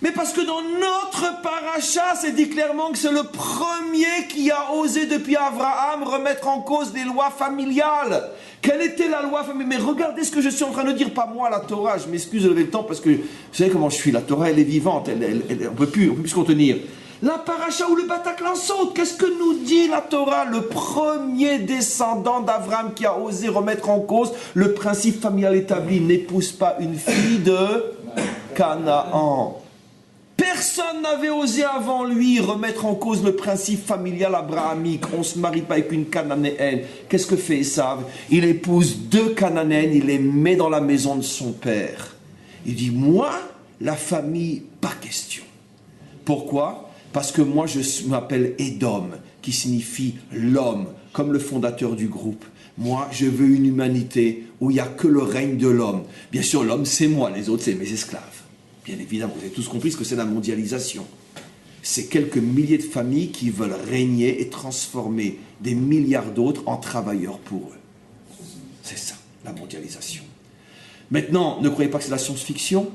Mais parce que dans notre paracha, c'est dit clairement que c'est le premier qui a osé depuis Abraham remettre en cause les lois familiales. Quelle était la loi familiale? Mais regardez ce que je suis en train de dire, pas moi la Torah, je m'excuse de lever le temps parce que vous savez comment je suis, la Torah elle est vivante, on ne peut plus se contenir. La paracha ou le Bataclan saute, qu'est-ce que nous dit la Torah? Le premier descendant d'Abraham qui a osé remettre en cause le principe familial établi, n'épouse pas une fille de Canaan. Personne n'avait osé avant lui remettre en cause le principe familial abrahamique. On ne se marie pas avec une Cananéenne. Qu'est-ce que fait Esav? Il épouse 2 Cananéennes, il les met dans la maison de son père. Il dit, moi, la famille, pas question. Pourquoi? Parce que moi, je m'appelle Edom, qui signifie l'homme, comme le fondateur du groupe. Moi, je veux une humanité où il n'y a que le règne de l'homme. Bien sûr, l'homme, c'est moi, les autres, c'est mes esclaves. Bien évidemment, vous avez tous compris ce que c'est la mondialisation. C'est quelques milliers de familles qui veulent régner et transformer des milliards d'autres en travailleurs pour eux. C'est ça, la mondialisation. Maintenant, ne croyez pas que c'est la science-fiction.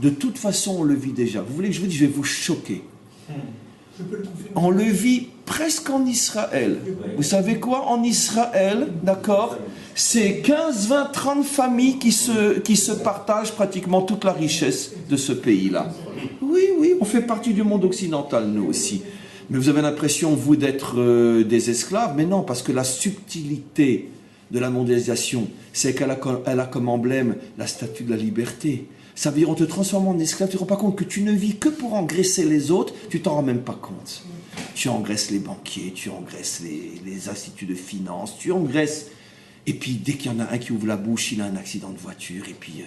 De toute façon, on le vit déjà. Vous voulez que je vous dise, je vais vous choquer. Je peux le confirmer. On le vit presque en Israël. Vous savez quoi? En Israël, d'accord, c'est 15, 20, 30 familles qui se partagent pratiquement toute la richesse de ce pays-là. Oui, oui, on fait partie du monde occidental, nous aussi. Mais vous avez l'impression, vous, d'être des esclaves. Mais non, parce que la subtilité de la mondialisation, c'est qu'elle a comme emblème la statue de la liberté. Ça veut dire on te transforme en esclave, tu ne te rends pas compte que tu ne vis que pour engraisser les autres, tu t'en rends même pas compte. Tu engraisses les banquiers, tu engraisses les instituts de finance, tu engraisses... Et puis dès qu'il y en a un qui ouvre la bouche, il a un accident de voiture et puis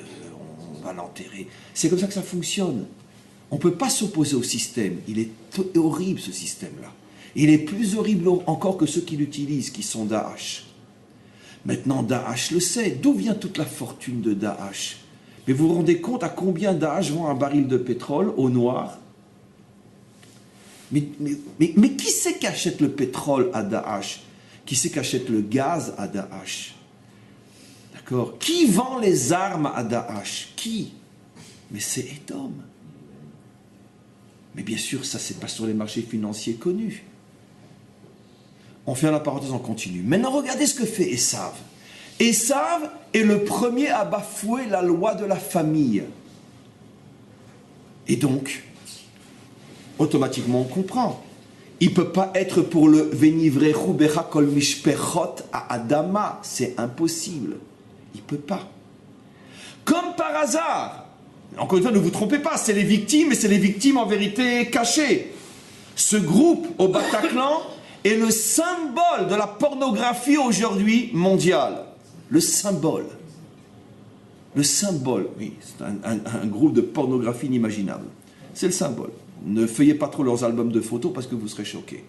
on va l'enterrer. C'est comme ça que ça fonctionne. On ne peut pas s'opposer au système. Il est horrible ce système-là. Il est plus horrible encore que ceux qui l'utilisent, qui sont Daesh. Maintenant, Daesh le sait. D'où vient toute la fortune de Daesh? Mais vous vous rendez compte à combien Daesh vend un baril de pétrole au noir? Mais qui c'est qui achète le pétrole à Daesh? Qui c'est qui achète le gaz à Daesh? D'accord? Qui vend les armes à Daesh? Qui? Mais c'est Edom. Mais bien sûr, ça c'est pas sur les marchés financiers connus. On fait la parenthèse, on continue. Maintenant, regardez ce que fait Esav. Esav est le premier à bafouer la loi de la famille. Et donc, automatiquement, on comprend. Il ne peut pas être pour le Venivrechu becha kol mishpechot à Adama. C'est impossible. Il ne peut pas. Comme par hasard, encore une fois, ne vous trompez pas, c'est les victimes, et c'est les victimes en vérité cachées. Ce groupe au Bataclan est le symbole de la pornographie aujourd'hui mondiale. Le symbole. Le symbole, oui, c'est un groupe de pornographie inimaginable. C'est le symbole. Ne feuillez pas trop leurs albums de photos parce que vous serez choqués.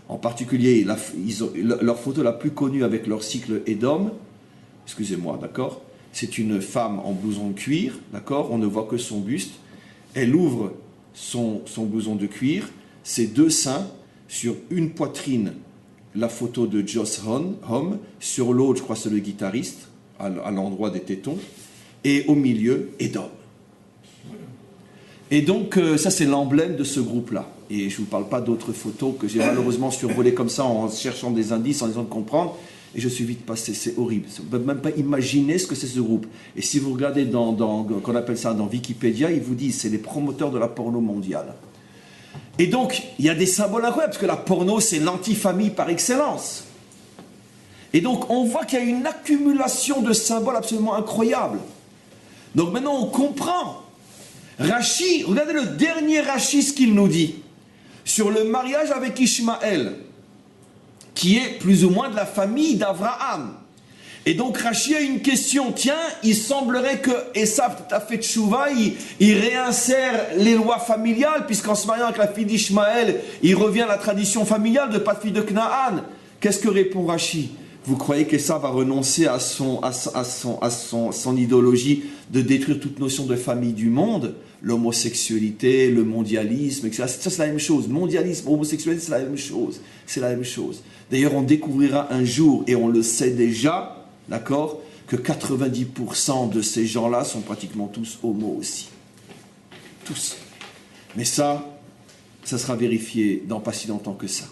En particulier, leur photo la plus connue avec leur cycle Edom, excusez-moi, d'accord, c'est une femme en blouson de cuir, d'accord, on ne voit que son buste. Elle ouvre son blouson de cuir, ses deux seins, sur une poitrine, la photo de Joss Homme, sur l'autre, je crois, c'est le guitariste, à l'endroit des tétons, et au milieu, Edom. Et donc, ça, c'est l'emblème de ce groupe-là. Et je ne vous parle pas d'autres photos que j'ai malheureusement survolées comme ça, en cherchant des indices, en essayant de comprendre, et je suis vite passé, c'est horrible. Vous ne pouvez même pas imaginer ce que c'est ce groupe. Et si vous regardez qu'on appelle ça dans Wikipédia, ils vous disent c'est les promoteurs de la porno mondiale. Et donc, il y a des symboles incroyables, parce que la porno, c'est l'antifamille par excellence. Et donc, on voit qu'il y a une accumulation de symboles absolument incroyable. Donc maintenant, on comprend. Rachi, regardez le dernier Rachi, ce qu'il nous dit. Sur le mariage avec Ishmaël, qui est plus ou moins de la famille d'Abraham. Et donc Rachi a une question. Tiens, il semblerait que Esav a fait tchouva, il réinsère les lois familiales, puisqu'en se mariant avec la fille d'Ishmaël, il revient à la tradition familiale de pas de fille de Canaan. Qu'est-ce que répond Rachi? Vous croyez qu'Esav va renoncer à son idéologie de détruire toute notion de famille du monde? L'homosexualité, le mondialisme, etc. Ça, c'est la même chose. Mondialisme, homosexualité, c'est la même chose. C'est la même chose. D'ailleurs, on découvrira un jour, et on le sait déjà, d'accord, que 90% de ces gens-là sont pratiquement tous homos aussi. Tous. Mais ça sera vérifié dans pas si longtemps que ça.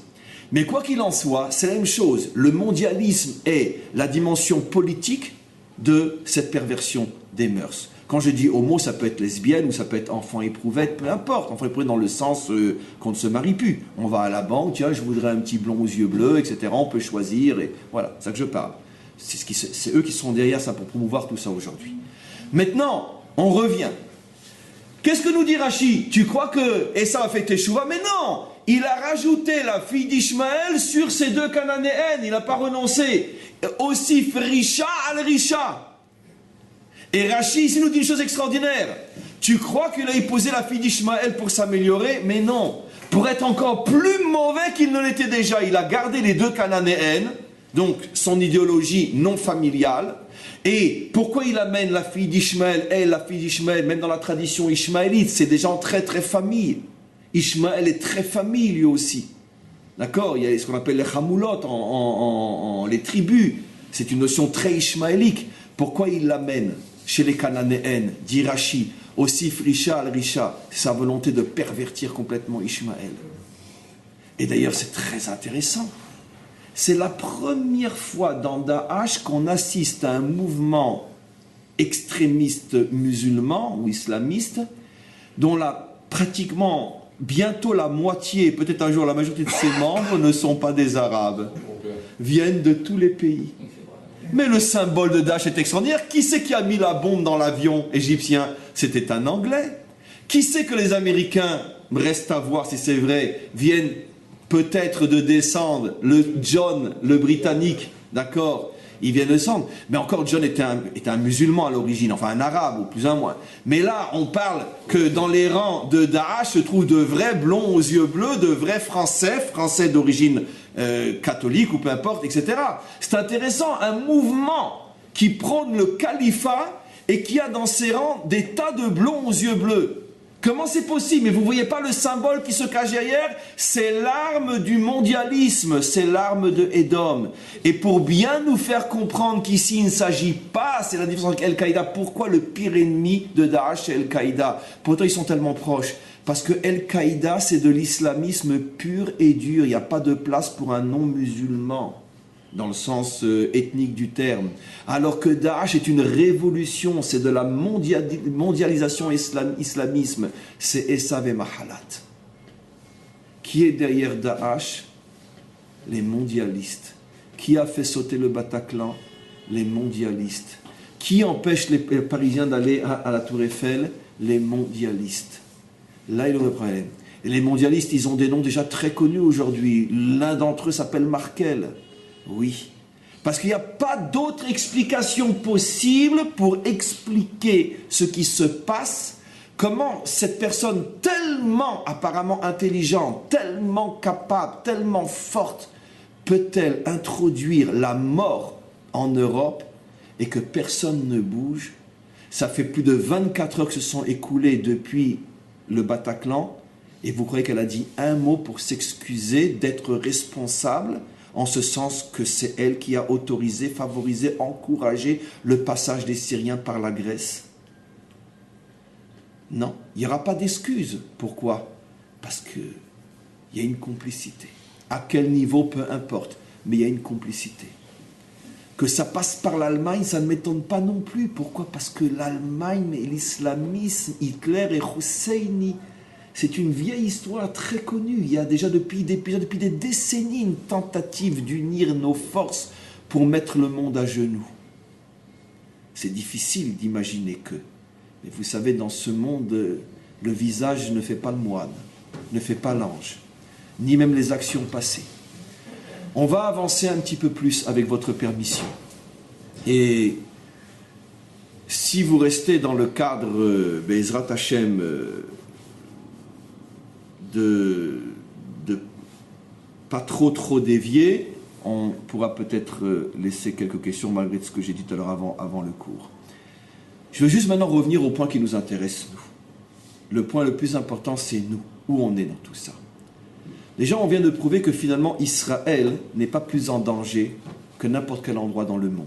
Mais quoi qu'il en soit, c'est la même chose. Le mondialisme est la dimension politique de cette perversion des mœurs. Quand je dis homo, ça peut être lesbienne ou ça peut être enfant éprouvette, peu importe. Enfant éprouvette dans le sens qu'on ne se marie plus. On va à la banque, tiens, je voudrais un petit blond aux yeux bleus, etc. On peut choisir, et voilà, c'est ça que je parle. C'est eux qui sont derrière ça pour promouvoir tout ça aujourd'hui. Maintenant, on revient. Qu'est-ce que nous dit Rachi? Tu crois que Esav a fait teshuva? Mais non! Il a rajouté la fille d'Ishmaël sur ces deux cananéennes. Il n'a pas renoncé. Aussi Risha al Risha. Et Rachi ici nous dit une chose extraordinaire. Tu crois qu'il a épousé la fille d'Ishmaël pour s'améliorer? Mais non. Pour être encore plus mauvais qu'il ne l'était déjà. Il a gardé les deux cananéennes, donc son idéologie non familiale. Et pourquoi il amène la fille d'Ishmaël? Elle, la fille d'Ishmaël, même dans la tradition ishmaélite, c'est des gens très très familles. Ishmaël est très famille lui aussi. D'accord? Il y a ce qu'on appelle les Hamoulot, les tribus. C'est une notion très ishmaélique. Pourquoi il l'amène chez les Cananéennes, dit Rachi? Aussi Frisha al-Risha, sa volonté de pervertir complètement Ishmaël. Et d'ailleurs, c'est très intéressant. C'est la première fois dans Daesh qu'on assiste à un mouvement extrémiste musulman ou islamiste dont pratiquement bientôt la moitié, peut-être un jour la majorité de ses membres ne sont pas des Arabes, viennent de tous les pays. Mais le symbole de Daesh est extraordinaire. Qui c'est qui a mis la bombe dans l'avion égyptien? C'était un Anglais. Qui sait que les Américains, reste à voir si c'est vrai, viennent peut-être de descendre, le John, le Britannique, d'accord, ils viennent descendre. Mais encore, John était un musulman à l'origine, enfin un arabe, ou plus ou moins. Mais là, on parle que dans les rangs de Daesh se trouvent de vrais blonds aux yeux bleus, de vrais Français d'origine catholique, ou peu importe, etc. C'est intéressant, un mouvement qui prône le califat et qui a dans ses rangs des tas de blonds aux yeux bleus. Comment c'est possible? Mais vous ne voyez pas le symbole qui se cache derrière? C'est l'arme du mondialisme, c'est l'arme de Édom. Et pour bien nous faire comprendre qu'ici il ne s'agit pas, c'est la différence avec Al-Qaïda. Pourquoi le pire ennemi de Daesh c'est Al-Qaïda? Pourtant ils sont tellement proches. Parce que Al-Qaïda c'est de l'islamisme pur et dur. Il n'y a pas de place pour un non-musulman, dans le sens ethnique du terme. Alors que Daesh est une révolution, c'est de la mondialisation islamisme, c'est Esav et Mahalat. Qui est derrière Daesh? Les mondialistes. Qui a fait sauter le Bataclan? Les mondialistes. Qui empêche les Parisiens d'aller à la Tour Eiffel? Les mondialistes. Là est le problème. Et les mondialistes, ils ont des noms déjà très connus aujourd'hui. L'un d'entre eux s'appelle Merkel. Oui, parce qu'il n'y a pas d'autre explication possible pour expliquer ce qui se passe, comment cette personne tellement apparemment intelligente, tellement capable, tellement forte, peut-elle introduire la mort en Europe et que personne ne bouge? Ça fait plus de 24 heures que se sont écoulées depuis le Bataclan, et vous croyez qu'elle a dit un mot pour s'excuser d'être responsable, en ce sens que c'est elle qui a autorisé, favorisé, encouragé le passage des Syriens par la Grèce? Non, il n'y aura pas d'excuse. Pourquoi? Parce qu'il y a une complicité. À quel niveau, peu importe, mais il y a une complicité. Que ça passe par l'Allemagne, ça ne m'étonne pas non plus. Pourquoi? Parce que l'Allemagne et l'islamisme, Hitler et Husseini, c'est une vieille histoire très connue. Il y a déjà depuis des décennies une tentative d'unir nos forces pour mettre le monde à genoux. C'est difficile d'imaginer que. Mais vous savez, dans ce monde, le visage ne fait pas le moine, ne fait pas l'ange, ni même les actions passées. On va avancer un petit peu plus avec votre permission. Et si vous restez dans le cadre Be'ezrat Hashem, de pas trop dévier, on pourra peut-être laisser quelques questions malgré ce que j'ai dit tout à l'heure avant le cours. Je veux juste maintenant revenir au point qui nous intéresse, nous. Le point le plus important, c'est nous. Où on est dans tout ça. Déjà, on vient de prouver que finalement, Israël n'est pas plus en danger que n'importe quel endroit dans le monde.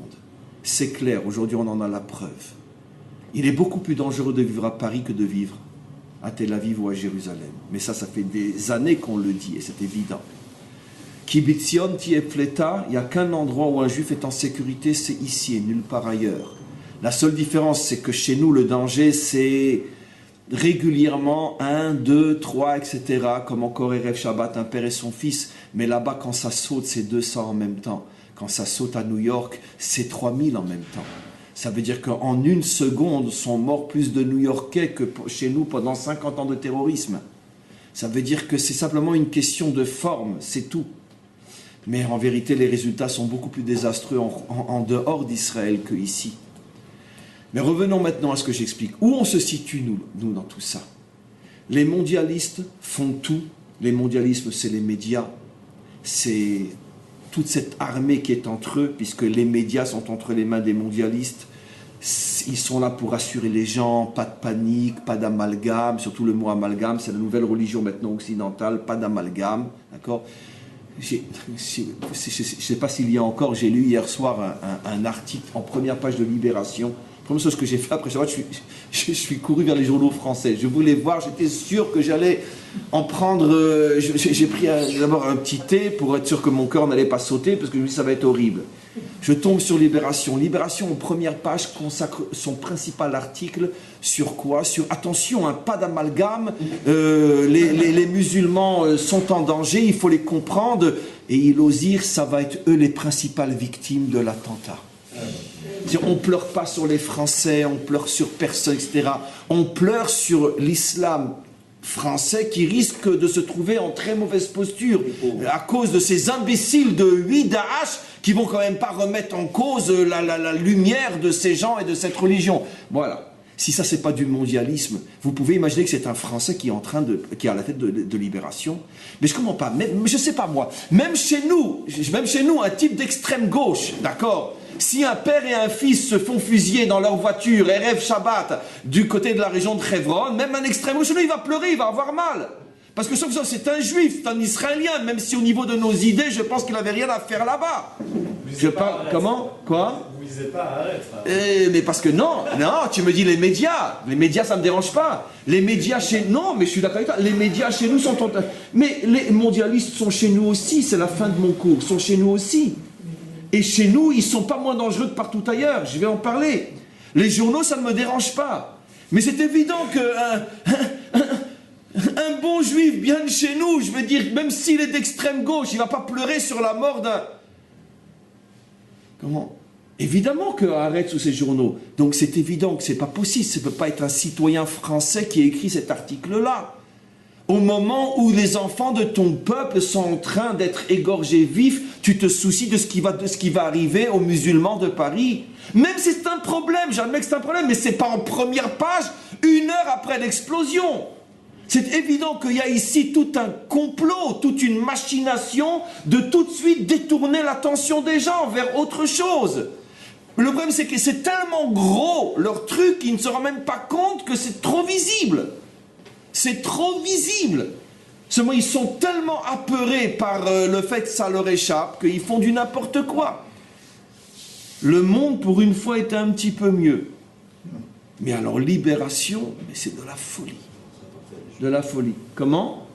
C'est clair, aujourd'hui on en a la preuve. Il est beaucoup plus dangereux de vivre à Paris que de vivre à Tel Aviv ou à Jérusalem. Mais ça fait des années qu'on le dit, et c'est évident. Kibitzion Tiefleta, il n'y a qu'un endroit où un juif est en sécurité, c'est ici et nulle part ailleurs. La seule différence, c'est que chez nous, le danger, c'est régulièrement 1, 2, 3, etc. Comme encore Erev Shabbat, un père et son fils. Mais là-bas, quand ça saute, c'est 200 en même temps. Quand ça saute à New York, c'est 3000 en même temps. Ça veut dire qu'en une seconde, sont morts plus de New-Yorkais que chez nous pendant 50 ans de terrorisme. Ça veut dire que c'est simplement une question de forme, c'est tout. Mais en vérité, les résultats sont beaucoup plus désastreux en dehors d'Israël qu'ici. Mais revenons maintenant à ce que j'explique. Où on se situe, nous dans tout ça? Les mondialistes font tout. Les mondialismes, c'est les médias. C'est toute cette armée qui est entre eux, puisque les médias sont entre les mains des mondialistes. Ils sont là pour rassurer les gens, pas de panique, pas d'amalgame, surtout le mot amalgame, c'est la nouvelle religion maintenant occidentale, pas d'amalgame, d'accord? Je ne sais pas s'il y a encore, j'ai lu hier soir un article en première page de Libération Première chose que j'ai fait après, je suis couru vers les journaux français. Je voulais voir, j'étais sûr que j'allais en prendre... j'ai pris d'abord un petit thé pour être sûr que mon cœur n'allait pas sauter, parce que je me dis ça va être horrible. Je tombe sur Libération. Libération, en première page, consacre son principal article sur quoi? Sur, attention, pas d'amalgame, les musulmans sont en danger, il faut les comprendre. Et il ose dire, ça va être eux les principales victimes de l'attentat. On ne pleure pas sur les Français, on pleure sur personne, etc. On pleure sur l'islam français qui risque de se trouver en très mauvaise posture à cause de ces imbéciles de 8 Daesh qui vont quand même pas remettre en cause la lumière de ces gens et de cette religion. Voilà. Si ça, c'est pas du mondialisme, vous pouvez imaginer que c'est un Français qui est à la tête de Libération. Mais je comprends pas. Même, je sais pas moi. Même chez nous, un type d'extrême gauche, d'accord. Si un père et un fils se font fusiller dans leur voiture, Erev Shabbat, du côté de la région de Hebron, même un extrême gauche, il va pleurer, il va avoir mal. Parce que sauf ça, c'est un juif, c'est un israélien, même si au niveau de nos idées, je pense qu'il n'avait rien à faire là-bas. Je parle, comment? Quoi? Vous visez pas à arrêter. Mais parce que non, tu me dis les médias ça me dérange pas. Les médias non, mais je suis d'accord avec toi, les médias chez nous sont... Mais les mondialistes sont chez nous aussi, c'est la fin de mon cours, sont chez nous aussi. Et chez nous, ils ne sont pas moins dangereux que partout ailleurs, je vais en parler. Les journaux, ça ne me dérange pas. Mais c'est évident un bon juif bien de chez nous, je veux dire, même s'il est d'extrême gauche, il ne va pas pleurer sur la mort d'un... Comment? Évidemment que arrête sous ces journaux. Donc c'est évident que ce n'est pas possible. Ça ne peut pas être un citoyen français qui a écrit cet article-là. Au moment où les enfants de ton peuple sont en train d'être égorgés vifs, tu te soucies de ce qui va arriver aux musulmans de Paris. Même si c'est un problème, j'admets que c'est un problème, mais ce n'est pas en première page, 1 heure après l'explosion. C'est évident qu'il y a ici tout un complot, toute une machination de tout de suite détourner l'attention des gens vers autre chose. Le problème, c'est que c'est tellement gros, leur truc, qu'ils ne se rendent même pas compte que c'est trop visible. C'est trop visible. Seulement, ils sont tellement apeurés par le fait que ça leur échappe qu'ils font du n'importe quoi. Le monde, pour une fois, était un petit peu mieux. Mais alors, Libération, mais c'est de la folie. De la folie. Comment?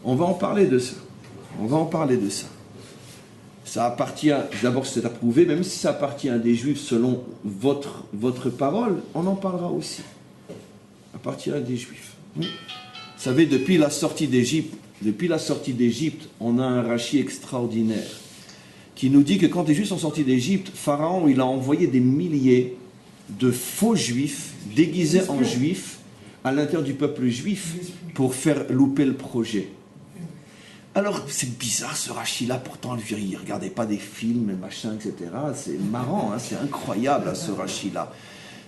On va en parler de ça. On va en parler de ça. Ça appartient, d'abord c'est approuvé, même si ça appartient à des juifs selon votre parole, on en parlera aussi. Ça appartient à des juifs. Vous savez, depuis la sortie d'Égypte, on a un Rachi extraordinaire qui nous dit que quand les juifs sont sortis d'Égypte, Pharaon, il a envoyé des milliers de faux juifs déguisés en juifs à l'intérieur du peuple juif pour faire louper le projet. Alors, c'est bizarre ce Rachi-là, pourtant, il ne regardait pas des films, machin, etc. C'est marrant, hein, c'est incroyable, hein, ce Rachi-là.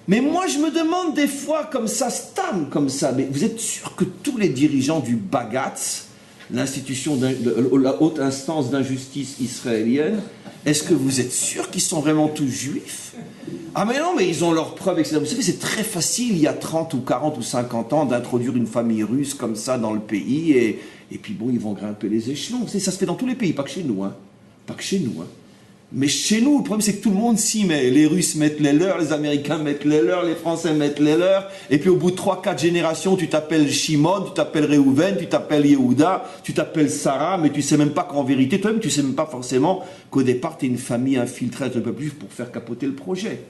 Mais moi, je me demande des fois, comme ça, stam, comme ça, mais vous êtes sûr que tous les dirigeants du Bagatz, l'institution, la haute instance d'injustice israélienne, est-ce que vous êtes sûr qu'ils sont vraiment tous juifs? Ah mais non, mais ils ont leurs preuves, etc. Vous savez, c'est très facile, il y a 30 ou 40 ou 50 ans, d'introduire une famille russe comme ça dans le pays, et puis bon, ils vont grimper les échelons. Vous savez, ça se fait dans tous les pays, pas que chez nous, hein. Pas que chez nous, hein. Mais chez nous, le problème, c'est que tout le monde s'y met. Les Russes mettent les leurs, les Américains mettent les leurs, les Français mettent les leurs, et puis au bout de 3-4 générations, tu t'appelles Shimon, tu t'appelles Réhouven, tu t'appelles Yehuda, tu t'appelles Sarah, mais tu sais même pas qu'en vérité, toi-même, tu sais même pas forcément qu'au départ, tu es une famille infiltrée avec le peuple juif pour faire capoter le projet.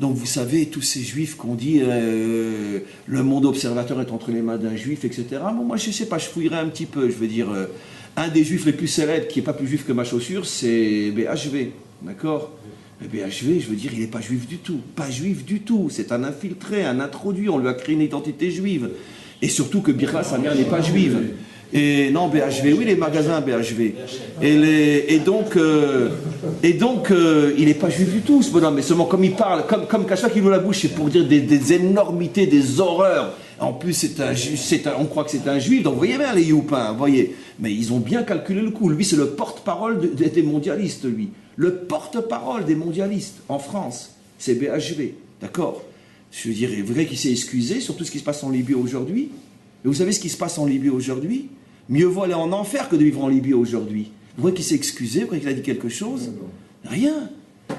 Donc vous savez, tous ces juifs qu'on dit le monde observateur est entre les mains d'un juif, etc. Bon, moi je sais pas, je fouillerai un petit peu. Je veux dire, un des juifs les plus célèbres qui n'est pas plus juif que ma chaussure, c'est BHV, d'accord? BHV, je veux dire, il n'est pas juif du tout, pas juif du tout. C'est un infiltré, un introduit. On lui a créé une identité juive. Et surtout que Birla, sa mère, n'est pas juive. Et non, BHV, oui, les magasins BHV. Et donc, il n'est pas juif du tout, ce bonhomme. Mais seulement comme il parle, comme qu'à chaque fois qu'il ouvre la bouche, c'est pour dire des énormités, des horreurs. En plus, on croit que c'est un juif, donc vous voyez bien les youpins, vous voyez. Mais ils ont bien calculé le coup. Lui, c'est le porte-parole des mondialistes, lui. Le porte-parole des mondialistes en France, c'est BHV, d'accord? Je veux dire, vous voyez qu'il s'est excusé sur tout ce qui se passe en Libye aujourd'hui. Et vous savez ce qui se passe en Libye aujourd'hui? Mieux vaut aller en enfer que de vivre en Libye aujourd'hui. Vous voyez qu'il s'est excusé, vous voyez qu'il a dit quelque chose? Rien,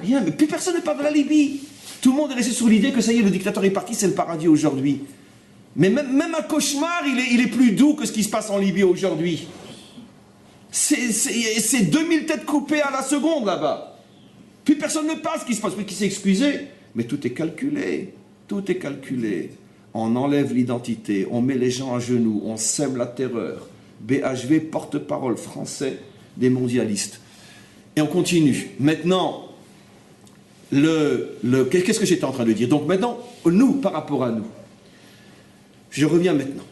rien, mais plus personne ne parle de la Libye. Tout le monde est resté sur l'idée que ça y est, le dictateur est parti, c'est le paradis aujourd'hui. Mais même un cauchemar, il est plus doux que ce qui se passe en Libye aujourd'hui. C'est 2000 têtes coupées à la seconde là-bas. Puis personne ne parle ce qui se passe, puis qui s'est excusé. Mais tout est calculé. Tout est calculé. On enlève l'identité, on met les gens à genoux, on sème la terreur. BHV, porte-parole français des mondialistes. Et on continue. Maintenant, qu'est-ce que j'étais en train de dire? Donc maintenant, nous, par rapport à nous, je reviens maintenant.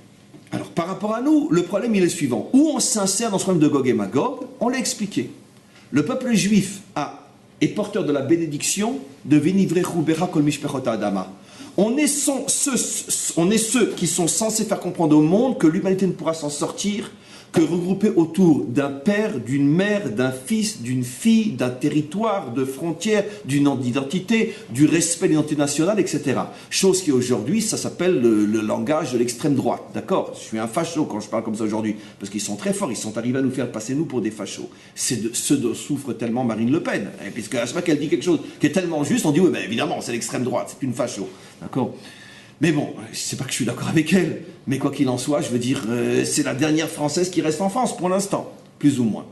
Alors, par rapport à nous, le problème, il est le suivant. Où on s'insère dans ce problème de Gog et Magog, on l'a expliqué. Le peuple juif est porteur de la bénédiction de Venivrechu Bera Kol Mishpechot Adama. On est ceux qui sont censés faire comprendre au monde que l'humanité ne pourra s'en sortir que regroupée autour d'un père, d'une mère, d'un fils, d'une fille, d'un territoire, de frontières, d'une identité, du respect de l'identité nationale, etc. Chose qui aujourd'hui, ça s'appelle le langage de l'extrême droite. D'accord? Je suis un facho quand je parle comme ça aujourd'hui, parce qu'ils sont très forts, ils sont arrivés à nous faire passer nous pour des fachos. C'est de ce dont souffre tellement Marine Le Pen. Et puisque à chaque fois qu'elle dit quelque chose qui est tellement juste, on dit oui, ben évidemment, c'est l'extrême droite, c'est une facho. D'accord? Mais bon, c'est pas que je suis d'accord avec elle, mais quoi qu'il en soit, je veux dire, c'est la dernière Française qui reste en France, pour l'instant, plus ou moins.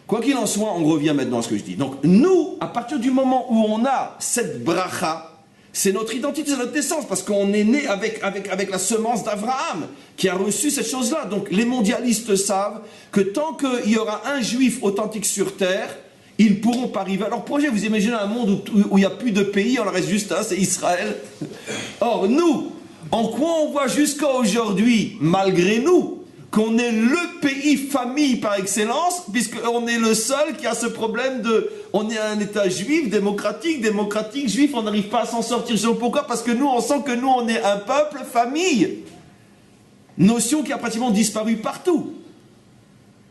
Quoi qu'il en soit, on revient maintenant à ce que je dis. Donc, nous, à partir du moment où on a cette bracha, c'est notre identité, c'est notre naissance, parce qu'on est né avec la semence d'Abraham, qui a reçu cette chose-là. Donc, les mondialistes savent que tant qu'il y aura un juif authentique sur Terre, ils ne pourront pas arriver à leur projet. Vous imaginez un monde où il n'y a plus de pays, on en reste juste un, c'est Israël. Or, nous, en quoi on voit jusqu'à aujourd'hui, malgré nous, qu'on est le pays famille par excellence, puisqu'on est le seul qui a ce problème de... On est un État juif, démocratique, juif, on n'arrive pas à s'en sortir. Pourquoi? Parce que nous, on sent que nous, on est un peuple famille. Notion qui a pratiquement disparu partout.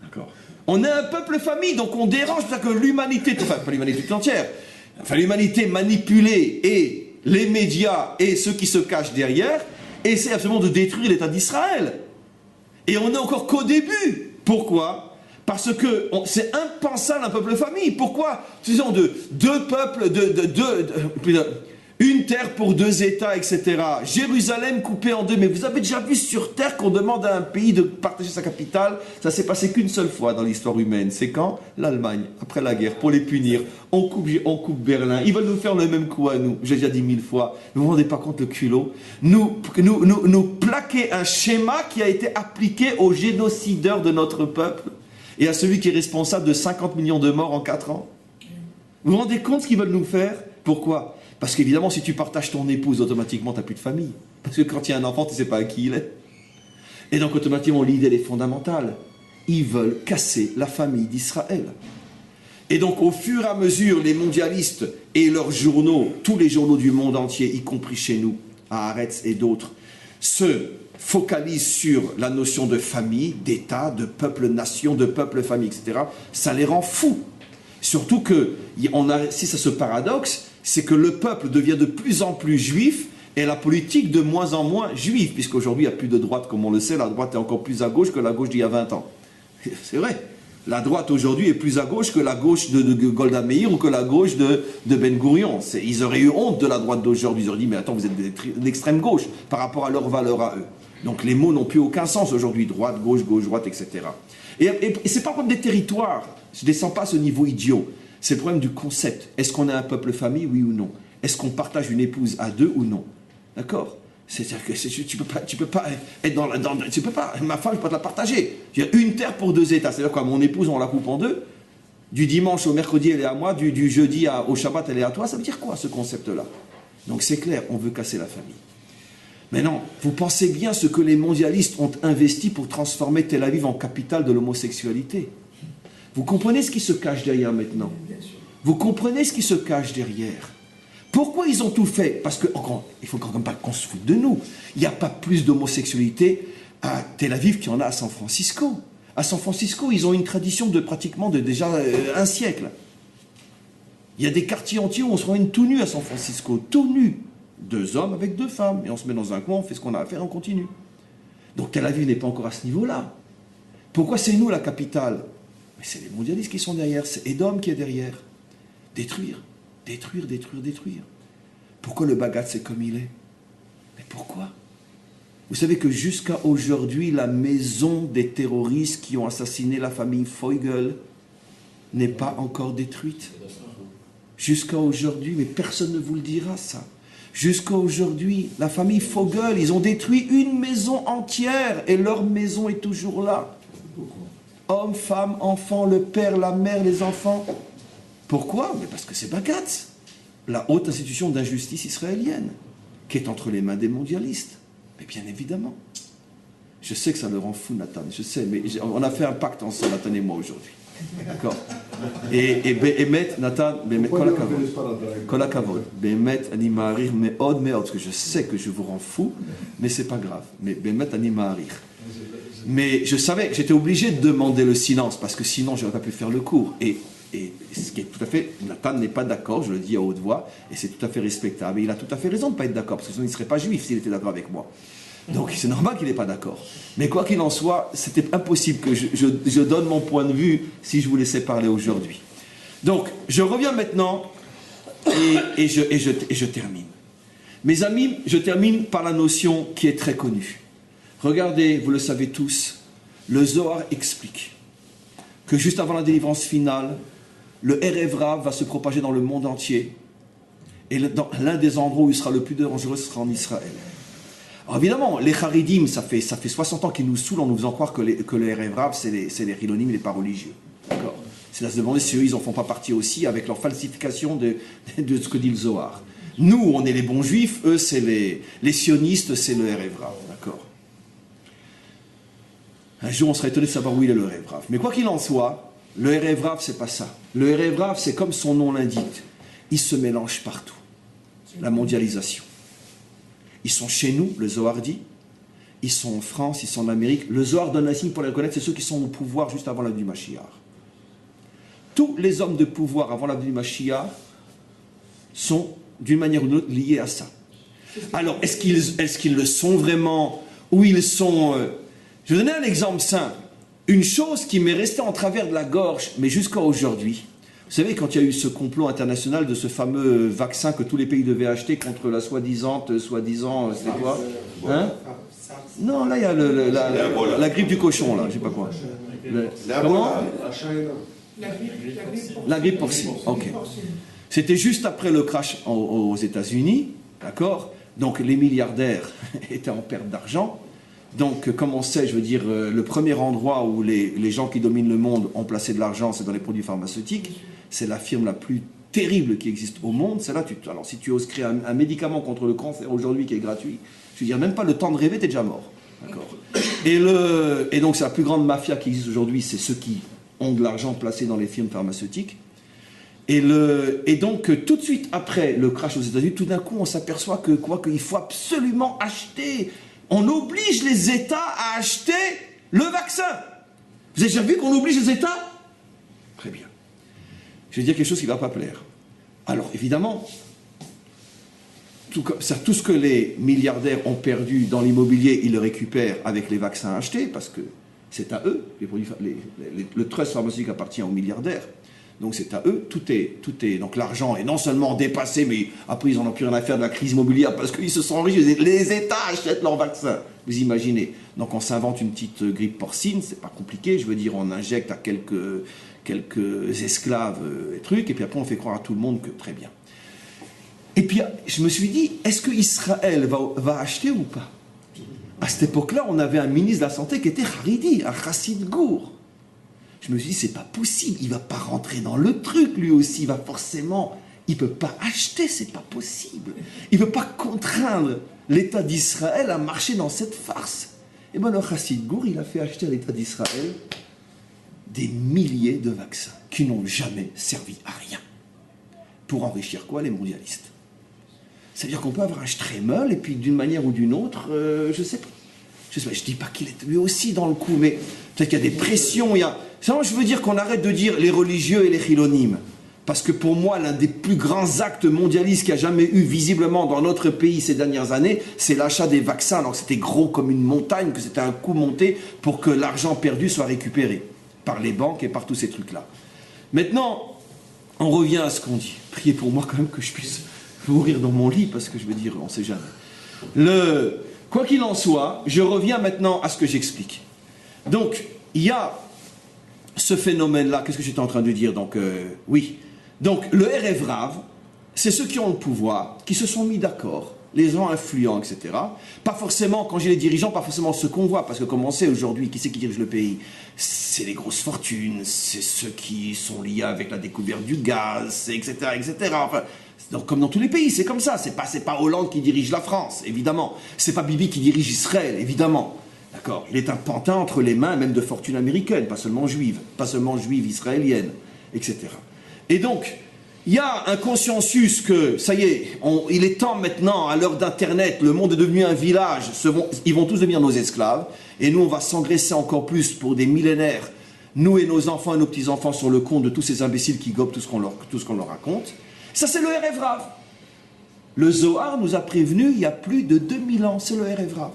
D'accord. On est un peuple famille, donc on dérange, c'est-à-dire que l'humanité, enfin pas l'humanité tout entière, enfin l'humanité manipulée et les médias et ceux qui se cachent derrière, essaient absolument de détruire l'État d'Israël. Et on n'est encore qu'au début. Pourquoi? Parce que c'est impensable un peuple famille. Pourquoi? Disons deux peuples, une terre pour deux États, etc. Jérusalem coupée en deux. Mais vous avez déjà vu sur terre qu'on demande à un pays de partager sa capitale? Ça s'est passé qu'une seule fois dans l'histoire humaine. C'est quand? L'Allemagne, après la guerre, pour les punir. On coupe Berlin. Ils veulent nous faire le même coup à nous. J'ai déjà dit 1000 fois. Vous ne vous rendez pas compte le culot? Nous plaquer un schéma qui a été appliqué aux génocideurs de notre peuple et à celui qui est responsable de 50 millions de morts en 4 ans. Vous vous rendez compte ce qu'ils veulent nous faire? Pourquoi? Parce qu'évidemment, si tu partages ton épouse, automatiquement, tu n'as plus de famille. Parce que quand il y a un enfant, tu ne sais pas à qui il est. Et donc, automatiquement, l'idée, elle est fondamentale. Ils veulent casser la famille d'Israël. Et donc, au fur et à mesure, les mondialistes et leurs journaux, tous les journaux du monde entier, y compris chez nous, à Haaretz et d'autres, se focalisent sur la notion de famille, d'État, de peuple-nation, de peuple-famille, etc. Ça les rend fous. Surtout que, si ça ce paradoxe, c'est que le peuple devient de plus en plus juif et la politique de moins en moins juive, puisqu'aujourd'hui il n'y a plus de droite, comme on le sait, la droite est encore plus à gauche que la gauche d'il y a 20 ans. C'est vrai. La droite aujourd'hui est plus à gauche que la gauche de Golda Meir ou que la gauche de Ben Gurion. Ils auraient eu honte de la droite d'aujourd'hui. Ils auraient dit, mais attends, vous êtes d'extrême gauche par rapport à leurs valeurs à eux. Donc les mots n'ont plus aucun sens aujourd'hui. Droite, gauche, gauche, droite, etc. Et c'est pas le problème des territoires. Je ne descends pas à ce niveau idiot. C'est le problème du concept. Est-ce qu'on est un peuple famille, oui ou non? Est-ce qu'on partage une épouse à deux ou non? D'accord? C'est-à-dire que tu peux pas être tu peux pas, ma femme, je peux pas te la partager. Il y a une terre pour deux États. C'est-à-dire quoi? Mon épouse, on la coupe en deux. Du dimanche au mercredi, elle est à moi. Du jeudi au Shabbat, elle est à toi. Ça veut dire quoi, ce concept-là? Donc c'est clair, on veut casser la famille. Mais non, vous pensez bien ce que les mondialistes ont investi pour transformer Tel Aviv en capitale de l'homosexualité. Vous comprenez ce qui se cache derrière maintenant? Vous comprenez ce qui se cache derrière? Pourquoi ils ont tout fait? Parce que, encore, il ne faut quand même pas qu'on se foute de nous. Il n'y a pas plus d'homosexualité à Tel Aviv qu'il y en a à San Francisco. À San Francisco, ils ont une tradition de pratiquement déjà un siècle. Il y a des quartiers entiers où on se promène tout nu à San Francisco, tout nu. 2 hommes avec 2 femmes. Et on se met dans un coin, on fait ce qu'on a à faire, on continue. Donc Tel Aviv n'est pas encore à ce niveau-là. Pourquoi c'est nous la capitale? Mais c'est les mondialistes qui sont derrière, c'est Edom qui est derrière. Détruire, détruire, détruire, détruire. Pourquoi le Bagat c'est comme il est? Mais pourquoi? Vous savez que jusqu'à aujourd'hui, la maison des terroristes qui ont assassiné la famille Feugel n'est pas encore détruite. Jusqu'à aujourd'hui, mais personne ne vous le dira ça. Jusqu'à aujourd'hui, la famille Feugel, ils ont détruit une maison entière et leur maison est toujours là. Hommes, femmes, enfants, le père, la mère, les enfants. Pourquoi? Mais parce que c'est Bagat, la haute institution d'injustice israélienne, qui est entre les mains des mondialistes. Mais bien évidemment. Je sais que ça le rend fou, Nathan, je sais, mais on a fait un pacte ensemble, Nathan et moi, aujourd'hui. D'accord? Et Bémet, Nathan, Bémet, Kol HaKavod. Bémet, Ani Ma'arir, Me'od, Me'od, parce que je sais que je vous rends fou, mais c'est pas grave. Mais Bémet, Ani Ma'arir. Mais je savais que j'étais obligé de demander le silence, parce que sinon, je n'aurais pas pu faire le cours. Et ce qui est tout à fait... Nathan n'est pas d'accord, je le dis à haute voix, et c'est tout à fait respectable. Et il a tout à fait raison de ne pas être d'accord, parce que sinon il ne serait pas juif s'il était d'accord avec moi. Donc c'est normal qu'il n'est pas d'accord. Mais quoi qu'il en soit, c'était impossible que je donne mon point de vue si je vous laissais parler aujourd'hui. Donc, je reviens maintenant et je termine. Mes amis, je termine par la notion qui est très connue. Regardez, vous le savez tous, le Zohar explique que juste avant la délivrance finale, le Erev Rav va se propager dans le monde entier. Et l'un des endroits où il sera le plus dangereux, ce sera en Israël. Alors évidemment, les Haridim, ça fait 60 ans qu'ils nous saoulent en nous faisant croire que le Erev Rav, c'est les Hilonim, les pas religieux. D'accord? C'est à se demander si eux, ils n'en font pas partie aussi avec leur falsification de ce que dit le Zohar. Nous, on est les bons juifs, eux, c'est les sionistes, c'est le Erev Rav. D'accord? Un jour, on sera étonné de savoir où il est le Erev Rav. Mais quoi qu'il en soit, le Erev Rav, c'est pas ça. Le Erev Rav, c'est comme son nom l'indique. Il se mélange partout. La mondialisation. Ils sont chez nous, le Zohar dit. Ils sont en France, ils sont en Amérique. Le Zohar donne un signe pour les reconnaître, c'est ceux qui sont au pouvoir juste avant la venue du Mashiach. Tous les hommes de pouvoir avant la venue du Mashiach sont, d'une manière ou d'une autre, liés à ça. Alors, est-ce qu'ils le sont vraiment? Ou ils sont... Je vais donner un exemple simple. Une chose qui m'est restée en travers de la gorge, mais jusqu'à aujourd'hui. Vous savez, quand il y a eu ce complot international de ce fameux vaccin que tous les pays devaient acheter contre la soi-disant, c'était quoi? Hein? Non, là, il y a la grippe du cochon, là, je sais pas quoi. Comment? La grippe porcine, ok. C'était juste après le crash aux États-Unis, d'accord? Donc les milliardaires étaient en perte d'argent. Donc, comme on sait, je veux dire, le premier endroit où les gens qui dominent le monde ont placé de l'argent, c'est dans les produits pharmaceutiques. C'est la firme la plus terrible qui existe au monde. C'est là, alors si tu oses créer un médicament contre le cancer aujourd'hui qui est gratuit, je veux dire, même pas le temps de rêver, t'es déjà mort. D'accord. Et donc, c'est la plus grande mafia qui existe aujourd'hui, c'est ceux qui ont de l'argent placé dans les firmes pharmaceutiques. Et donc, tout de suite après le crash aux États-Unis, tout d'un coup, on s'aperçoit qu'il faut absolument acheter. On oblige les États à acheter le vaccin. Vous avez déjà vu qu'on oblige les États? Très bien. Je vais dire quelque chose qui ne va pas plaire. Alors, évidemment, tout ce que les milliardaires ont perdu dans l'immobilier, ils le récupèrent avec les vaccins achetés, parce que c'est à eux. Le trust pharmaceutique appartient aux milliardaires. Donc c'est à eux, tout est. Donc l'argent est non seulement dépassé, mais après ils n'en ont plus rien à faire de la crise immobilière parce qu'ils se sont enrichis. Les États achètent leurs vaccins. Vous imaginez. Donc on s'invente une petite grippe porcine, c'est pas compliqué. Je veux dire, on injecte à quelques esclaves et trucs, et puis après on fait croire à tout le monde que très bien. Et puis je me suis dit, est-ce que Israël va acheter ou pas? À cette époque-là, on avait un ministre de la Santé qui était Haridi, un Chassid Gour. Je me suis dit, c'est pas possible, il va pas rentrer dans le truc lui aussi, il peut pas acheter, c'est pas possible. Il peut pas contraindre l'État d'Israël à marcher dans cette farce. Et bien le Chassid Gour, il a fait acheter à l'État d'Israël des milliers de vaccins qui n'ont jamais servi à rien. Pour enrichir quoi? Les mondialistes. C'est-à-dire qu'on peut avoir un Stremel et puis d'une manière ou d'une autre, je sais pas. Je dis pas qu'il est lui aussi dans le coup, mais peut-être qu'il y a des pressions, je veux dire qu'on arrête de dire les religieux et les chilonimes. Parce que pour moi, l'un des plus grands actes mondialistes qu'il y a jamais eu visiblement dans notre pays ces dernières années, c'est l'achat des vaccins. Alors que c'était gros comme une montagne, que c'était un coup monté pour que l'argent perdu soit récupéré par les banques et par tous ces trucs-là. Maintenant, on revient à ce qu'on dit. Priez pour moi quand même que je puisse mourir dans mon lit, parce que je veux dire, on ne sait jamais. Quoi qu'il en soit, je reviens maintenant à ce que j'explique. Donc, il y a ce phénomène-là, qu'est-ce que j'étais en train de dire? Donc, oui. Donc, le Erev Rav, c'est ceux qui ont le pouvoir, qui se sont mis d'accord, les gens influents, etc. Pas forcément, quand j'ai les dirigeants, pas forcément ceux qu'on voit, parce que comme on sait aujourd'hui, qui c'est qui dirige le pays? C'est les grosses fortunes, c'est ceux qui sont liés avec la découverte du gaz, etc., etc. Enfin, donc, comme dans tous les pays, c'est comme ça. C'est pas Hollande qui dirige la France, évidemment. C'est pas Bibi qui dirige Israël, évidemment. D'accord? Il est un pantin entre les mains, même de fortune américaine, pas seulement juive israélienne, etc. Et donc, il y a un consensus que, ça y est, il est temps maintenant, à l'heure d'Internet, le monde est devenu un village, ils vont tous devenir nos esclaves, et nous, on va s'engraisser encore plus pour des millénaires, nous et nos enfants et nos petits-enfants, sur le compte de tous ces imbéciles qui gobent tout ce qu'on leur raconte. Ça, c'est le Erev Rav. Le Zohar nous a prévenus il y a plus de 2000 ans, c'est le Erev Rav.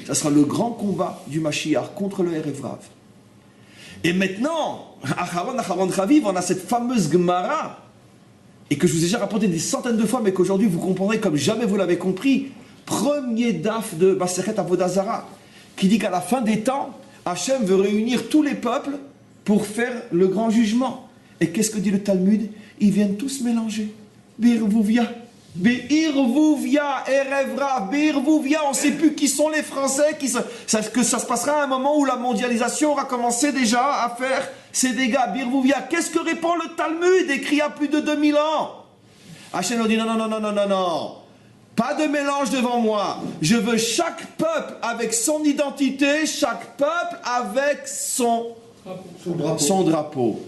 Ça sera le grand combat du Mashiach contre le Erev Rav. Et maintenant, Acharon Chaviv, on a cette fameuse Gemara, et que je vous ai déjà rapporté des centaines de fois, mais qu'aujourd'hui vous comprendrez comme jamais vous l'avez compris. Premier daf de Masechet Avodah Zara, qui dit qu'à la fin des temps, Hachem veut réunir tous les peuples pour faire le grand jugement. Et qu'est-ce que dit le Talmud? Ils viennent tous mélanger. Birvouvia, Beirvouvia, Erev Rav, Beirvouvia, on ne sait plus qui sont les Français, que ça se passera à un moment où la mondialisation aura commencé déjà à faire ses dégâts. Beirvouvia, qu'est-ce que répond le Talmud, écrit il y a plus de 2000 ans? Hachem nous dit non. Pas de mélange devant moi. Je veux chaque peuple avec son identité, chaque peuple avec son drapeau.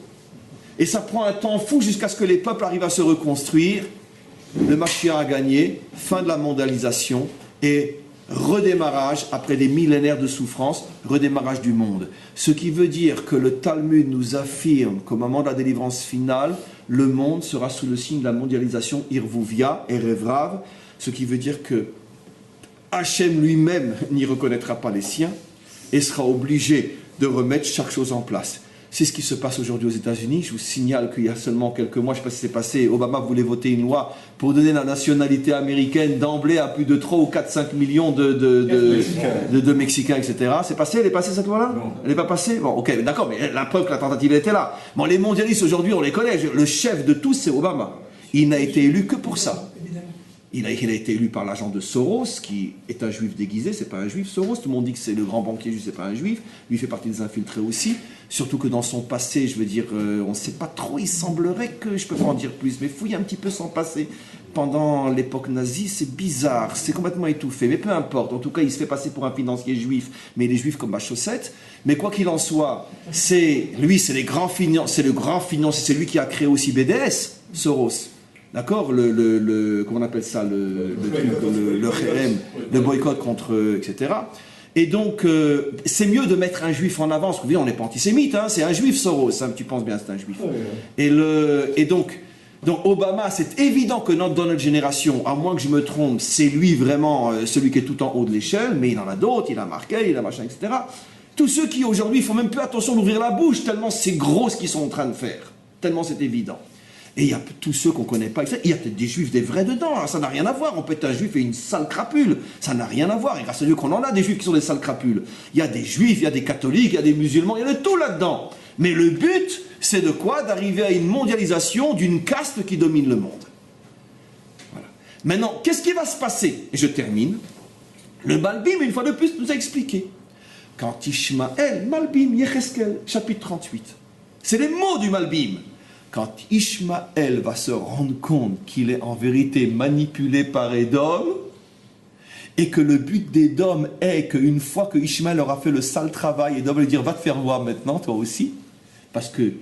Et ça prend un temps fou jusqu'à ce que les peuples arrivent à se reconstruire. Le Mashiach a gagné, fin de la mondialisation et redémarrage, après des millénaires de souffrance, redémarrage du monde. Ce qui veut dire que le Talmud nous affirme qu'au moment de la délivrance finale, le monde sera sous le signe de la mondialisation Irvouvia, Erev Rav, ce qui veut dire que Hachem lui-même n'y reconnaîtra pas les siens et sera obligé de remettre chaque chose en place. C'est ce qui se passe aujourd'hui aux États-Unis. Je vous signale qu'il y a seulement quelques mois, je ne sais pas si c'est passé, Obama voulait voter une loi pour donner la nationalité américaine d'emblée à plus de 3 ou 4, 5 millions de Mexicains, etc. C'est passé? Elle est passée cette loi-là? Elle n'est pas passée? Bon, ok, d'accord, mais la preuve que la tentative était là. Bon, les mondialistes aujourd'hui, on les connaît. Le chef de tous, c'est Obama. Il n'a été élu que pour ça. Il a été élu par l'agent de Soros, qui est un juif déguisé, c'est pas un juif. Soros, tout le monde dit que c'est le grand banquier juif, c'est pas un juif. Lui fait partie des infiltrés aussi. Surtout que dans son passé, je veux dire, on ne sait pas trop, il semblerait que, je peux pas en dire plus, mais fouille un petit peu son passé. Pendant l'époque nazie, c'est bizarre, c'est complètement étouffé, mais peu importe. En tout cas, il se fait passer pour un financier juif, mais il est juif comme ma chaussette. Mais quoi qu'il en soit, c'est le grand financier, c'est lui qui a créé aussi BDS, Soros. D'accord, comment on appelle ça, le kherem, le boycott contre, etc. Et donc, c'est mieux de mettre un juif en avance. On n'est pas antisémite, hein, c'est un juif Soros, hein, tu penses bien, c'est un juif. Et donc Obama, c'est évident que dans notre génération, à moins que je me trompe, c'est lui vraiment celui qui est tout en haut de l'échelle, mais il en a d'autres, il a Markey, il a machin, etc. Tous ceux qui aujourd'hui font même plus attention d'ouvrir la bouche, tellement c'est gros ce qu'ils sont en train de faire, tellement c'est évident. Et il y a tous ceux qu'on ne connaît pas. Il y a peut-être des juifs, des vrais dedans. Alors ça n'a rien à voir. On peut être un juif et une sale crapule. Ça n'a rien à voir. Et grâce à Dieu qu'on en a des juifs qui sont des sales crapules. Il y a des juifs, il y a des catholiques, il y a des musulmans. Il y a de tout là-dedans. Mais le but, c'est de quoi? D'arriver à une mondialisation d'une caste qui domine le monde. Voilà. Maintenant, qu'est-ce qui va se passer? Et je termine. Le Malbim, une fois de plus, nous a expliqué. Quand Ishmaël, Malbim, Yecheskel, chapitre 38. C'est les mots du Malbim. Quand Ishmaël va se rendre compte qu'il est en vérité manipulé par Édom, et que le but d'Édom est qu'une fois que Ishmaël aura fait le sale travail, Édom va lui dire, va te faire voir maintenant, toi aussi, parce que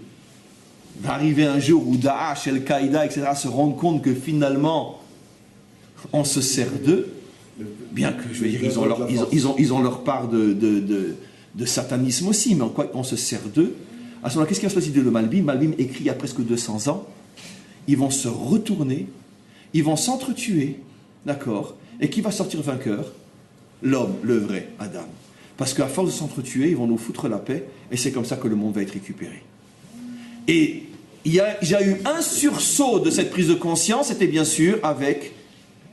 va arriver un jour où Daesh, Al-Qaïda, etc. se rendent compte que finalement, on se sert d'eux, bien que, je veux dire, ils ont leur part de satanisme aussi, mais en quoi on se sert d'eux. À ce moment-là, qu'est-ce qui va se passer de le Malbim? Malbim écrit il y a presque 200 ans. Ils vont se retourner, ils vont s'entretuer, d'accord? Et qui va sortir vainqueur? L'homme, le vrai, Adam. Parce qu'à force de s'entretuer, ils vont nous foutre la paix, et c'est comme ça que le monde va être récupéré. Et il y a eu un sursaut de cette prise de conscience, c'était bien sûr avec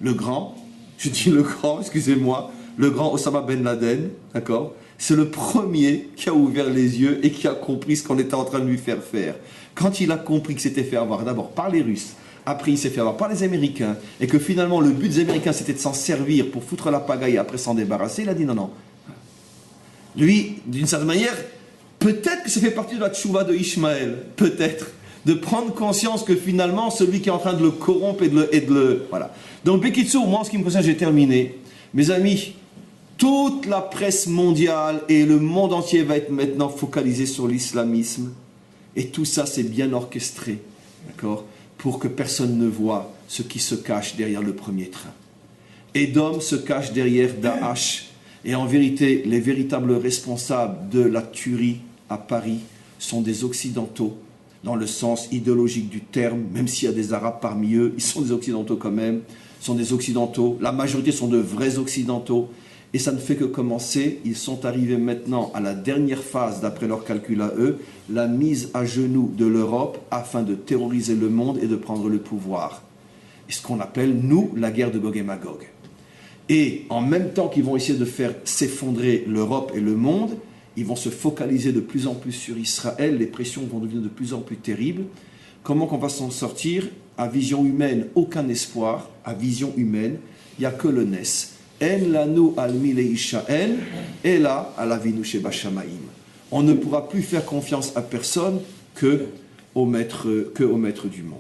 le grand, je dis le grand, excusez-moi, le grand Osama Ben Laden, d'accord? C'est le premier qui a ouvert les yeux et qui a compris ce qu'on était en train de lui faire faire. Quand il a compris qu'il s'était fait avoir d'abord par les Russes, après il s'est fait avoir par les Américains, et que finalement le but des Américains c'était de s'en servir pour foutre la pagaille et après s'en débarrasser, il a dit non, non. Lui, d'une certaine manière, peut-être que ça fait partie de la tchouva de Ishmaël, peut-être, de prendre conscience que finalement celui qui est en train de le corrompre et de le voilà. Donc Bekitsu, moi en ce qui me concerne, j'ai terminé. Mes amis, toute la presse mondiale et le monde entier va être maintenant focalisé sur l'islamisme. Et tout ça, c'est bien orchestré, d'accord, pour que personne ne voit ce qui se cache derrière le premier train. Édom se cache derrière Daesh. Et en vérité, les véritables responsables de la tuerie à Paris sont des Occidentaux, dans le sens idéologique du terme, même s'il y a des Arabes parmi eux, ils sont des Occidentaux quand même, sont des Occidentaux, la majorité sont de vrais Occidentaux, et ça ne fait que commencer. Ils sont arrivés maintenant à la dernière phase, d'après leurs calculs à eux, la mise à genoux de l'Europe afin de terroriser le monde et de prendre le pouvoir. Et ce qu'on appelle, nous, la guerre de Gog et Magog. Et en même temps qu'ils vont essayer de faire s'effondrer l'Europe et le monde, ils vont se focaliser de plus en plus sur Israël, les pressions vont devenir de plus en plus terribles. Comment qu'on va s'en sortir? À vision humaine, aucun espoir. À vision humaine, il n'y a que le Nes. En lanu almi leishaen, et là, à la vinu sheba shamaim. On ne pourra plus faire confiance à personne que au maître du monde.